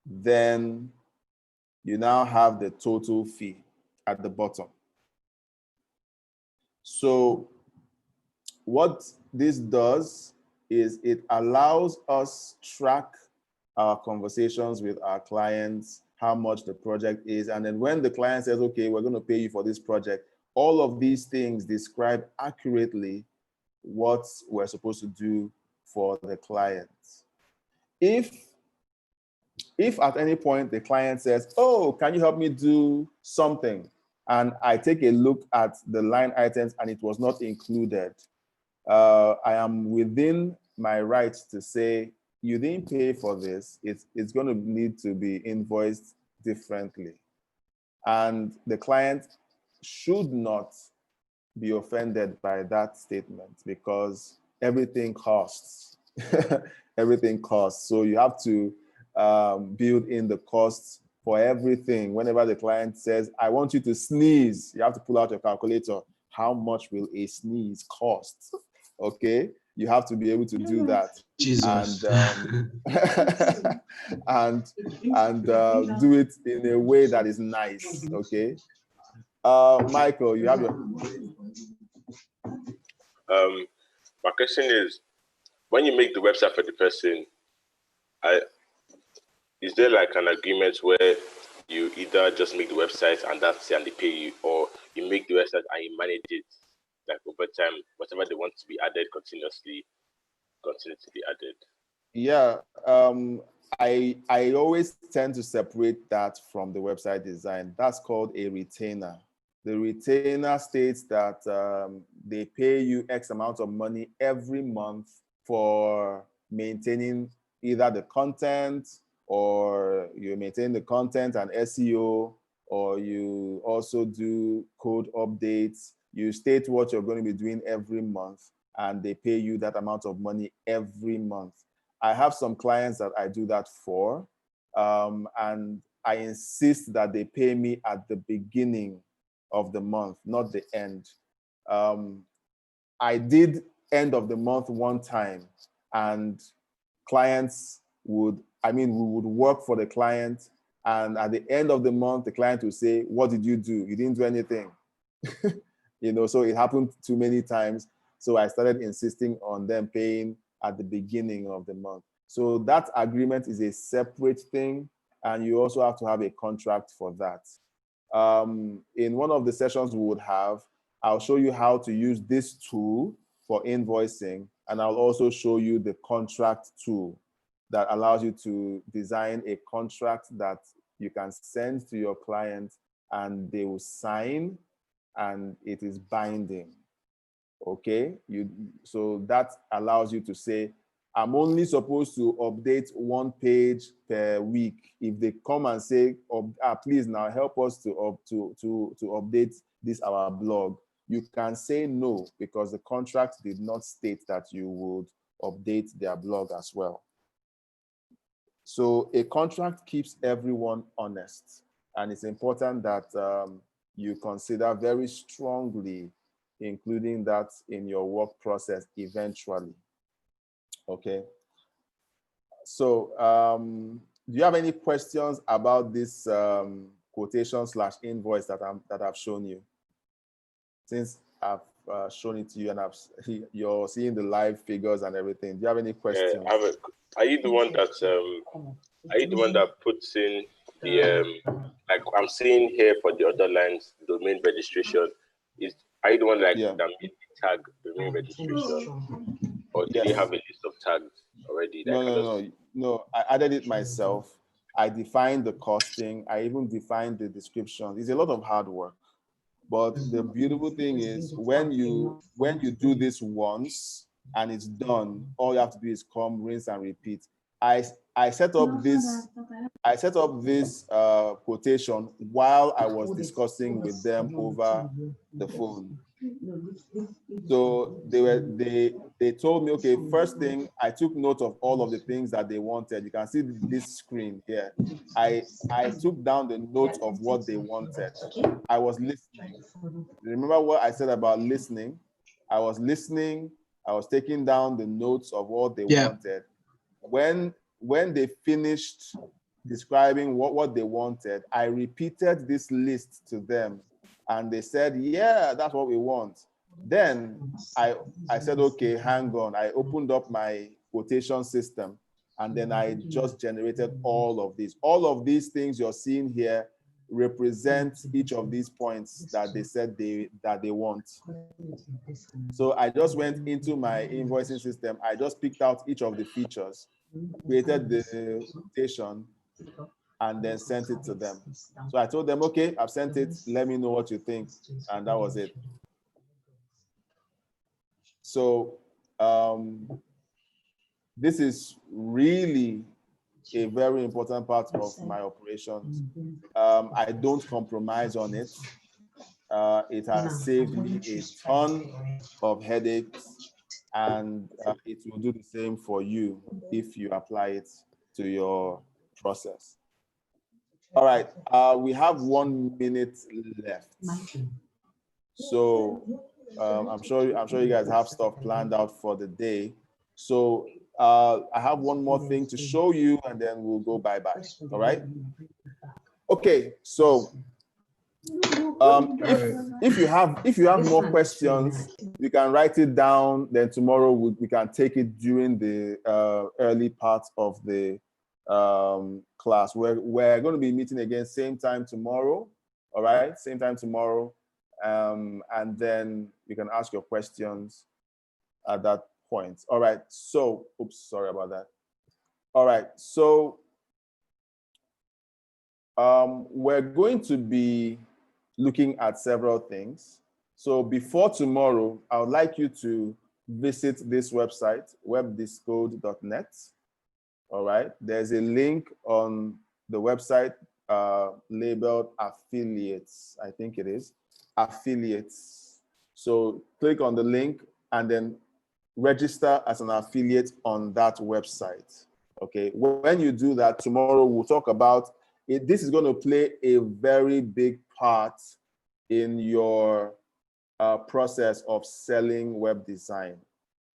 then you now have the total fee at the bottom. So what this does is it allows us track our conversations with our clients, how much the project is, and then when the client says, okay, we're going to pay you for this project, all of these things describe accurately what we're supposed to do for the client. If at any point the client says, oh, can you help me do something? And I take a look at the line items and it was not included, I am within my rights to say, you didn't pay for this, it's going to need to be invoiced differently. And the client should not be offended by that statement because everything costs. Everything costs. So you have to build in the costs for everything. Whenever the client says, I want you to sneeze, you have to pull out your calculator. How much will a sneeze cost? Okay, you have to be able to do that. Jesus. And do it in a way that is nice. Okay, Michael, you have your. My question is, when you make the website for the person, is there like an agreement where you either just make the website and that's it and they pay you, or you make the website and you manage it like over time, whatever they want to be added continuously, continue to be added? Yeah, I always tend to separate that from the website design. That's called a retainer. The retainer states that they pay you X amount of money every month for maintaining either the content, or you maintain the content and SEO, or you also do code updates. You state what you're going to be doing every month, and they pay you that amount of money every month. I have some clients that I do that for, and I insist that they pay me at the beginning of the month, not the end. I did end of the month one time, and clients would, we would work for the client, and at the end of the month, the client would say, what did you do? You didn't do anything. So it happened too many times. So I started insisting on them paying at the beginning of the month. So that agreement is a separate thing, and you also have to have a contract for that. In one of the sessions we would have, I'll show you how to use this tool for invoicing, and I'll also show you the contract tool that allows you to design a contract that you can send to your client and they will sign, and it is binding. Okay, so that allows you to say, I'm only supposed to update one page per week. If they come and say, please now help us to update this our blog, you can say no, because the contract did not state that you would update their blog as well. So a contract keeps everyone honest, and it's important that you consider very strongly including that in your work process eventually. Okay. So do you have any questions about this quotation / invoice that I've shown you? Since I've shown it to you and you're seeing the live figures and everything, do you have any questions? Are you the one that puts in the like I'm seeing here for the other lines, domain registration? Are you the one that made the tag domain registration? Or did you have a list of tags already? No, I added it myself. I defined the costing. I even defined the description. It's a lot of hard work. But the beautiful thing is when you do this once and it's done, all you have to do is come, rinse and repeat. I set up this quotation while I was discussing with them over the phone. So they told me, okay, first thing, I took note of all of the things that they wanted. You can see this screen here. I took down the notes of what they wanted. I was listening. Remember what I said about listening? I was listening. I was taking down the notes of what they wanted. When they finished describing what they wanted, I repeated this list to them, and they said, yeah, that's what we want. Then I said, okay, hang on. I opened up my quotation system, and then I just generated all of these. All of these things you're seeing here represent each of these points that they said that they want. So I just went into my invoicing system. I just picked out each of the features, created the quotation, and then sent it to them. So I told them, okay, I've sent it. Let me know what you think. And that was it. So this is really a very important part of my operations. I don't compromise on it. It has saved me a ton of headaches, and it will do the same for you if you apply it to your process. All right, we have 1 minute left. So I'm sure you guys have stuff planned out for the day. So I have one more thing to show you, and then we'll go bye-bye. All right? Okay, so if you have more questions, you can write it down. Then tomorrow we can take it during the early part of the class. We're going to be meeting again same time tomorrow. All right, same time tomorrow, and then you can ask your questions at that point. All right. So, oops, sorry about that. All right. So we're going to be looking at several things. So before tomorrow, I would like you to visit this website, webdiscode.net. All right, there's a link on the website labeled affiliates, I think it is, affiliates. So click on the link and then register as an affiliate on that website. Okay, when you do that, tomorrow we'll talk about it. This is going to play a very big part in your process of selling web design.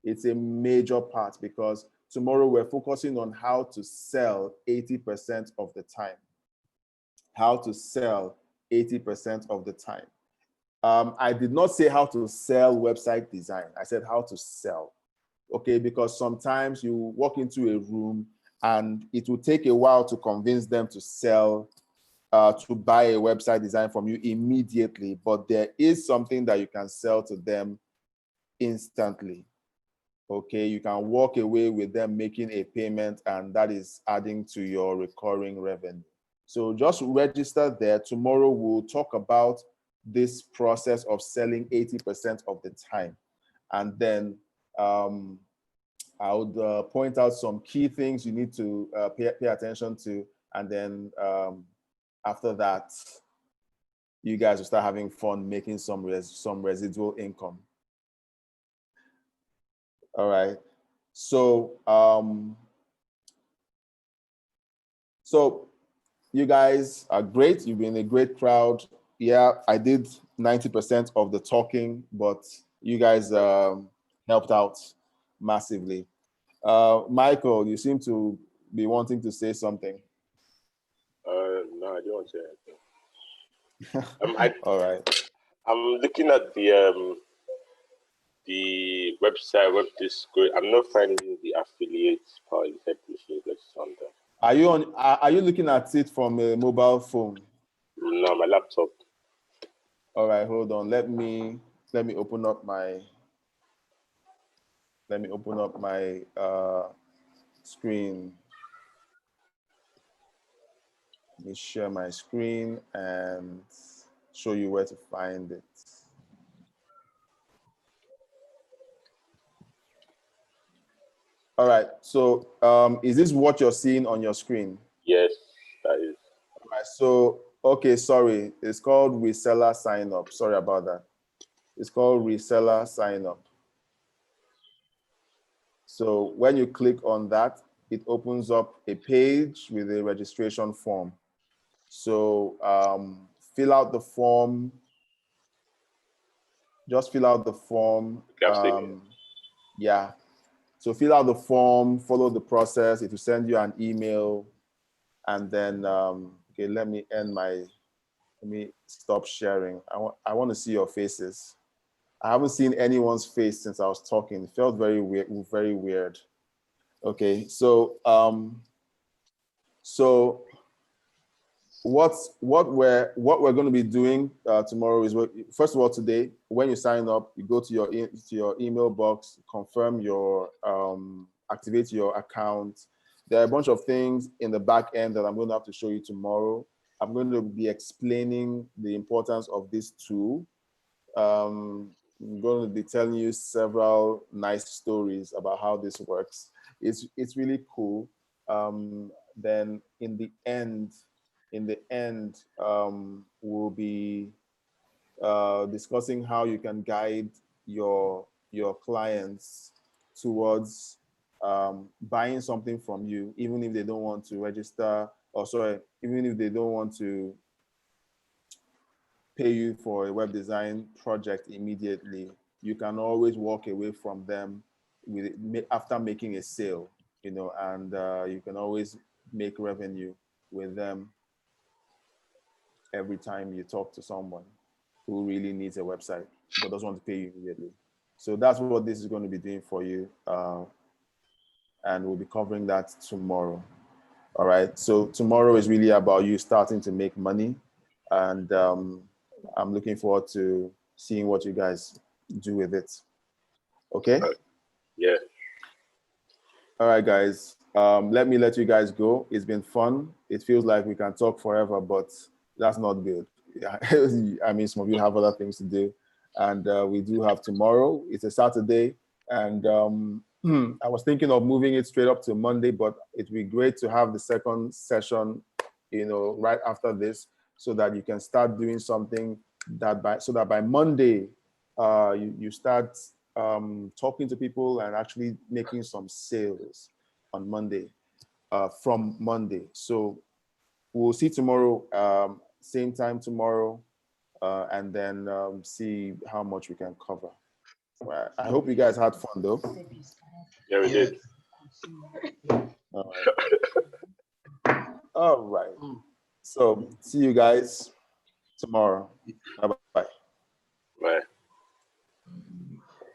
It's a major part because tomorrow we're focusing on how to sell 80% of the time. How to sell 80% of the time. I did not say how to sell website design. I said how to sell. Okay, because sometimes you walk into a room and it will take a while to convince them to sell, to buy a website design from you immediately, but there is something that you can sell to them instantly. Okay, you can walk away with them making a payment, and that is adding to your recurring revenue. So just register there. Tomorrow we'll talk about this process of selling 80% of the time. And then I would point out some key things you need to pay attention to. And then after that, you guys will start having fun making some residual income. All right. So, so you guys are great. You've been a great crowd. Yeah, I did 90% of the talking, but you guys helped out massively. Michael, you seem to be wanting to say something. No, I don't want to say anything. All right. I'm looking at the website, WebDiscode. I'm not finding the affiliates part. You said on there. Are you looking at it from a mobile phone? No, my laptop. All right, hold on. Let me open up my screen. Let me share my screen and show you where to find it. All right, so is this what you're seeing on your screen? Yes, that is. All right, so, okay, sorry. It's called Reseller Sign Up. Sorry about that. It's called Reseller Sign Up. So when you click on that, it opens up a page with a registration form. So fill out the form. Just fill out the form. Yeah. So fill out the form, follow the process. It will send you an email. And then, okay, let me stop sharing. I want to see your faces. I haven't seen anyone's face since I was talking. It felt very weird, very weird. Okay, so what we're going to be doing tomorrow is, first of all, today, when you sign up, you go to your email box, confirm your activate your account. There are a bunch of things in the back end that I'm going to have to show you tomorrow. I'm going to be explaining the importance of this tool. I'm going to be telling you several nice stories about how this works. it's really cool. Then in the end, we'll be discussing how you can guide your clients towards buying something from you, even if they don't want to register, or sorry, even if they don't want to pay you for a web design project immediately. You can always walk away from them with after making a sale, you know, and you can always make revenue with them every time you talk to someone who really needs a website but doesn't want to pay you immediately. So that's what this is going to be doing for you. And we'll be covering that tomorrow. All right. So tomorrow is really about you starting to make money. And I'm looking forward to seeing what you guys do with it. Okay? Yeah. All right, guys. Let me let you guys go. It's been fun. It feels like we can talk forever, but that's not good. I mean, some of you have other things to do. And we do have tomorrow. It's a Saturday. And I was thinking of moving it straight up to Monday, but it'd be great to have the second session, you know, right after this, so that you can start doing something so that by Monday, you start talking to people and actually making some sales on Monday, from Monday. So we'll see tomorrow, same time tomorrow, and then see how much we can cover. Well, I hope you guys had fun though. Yeah, we did. All right. All right. So see you guys tomorrow. Bye-bye. Bye.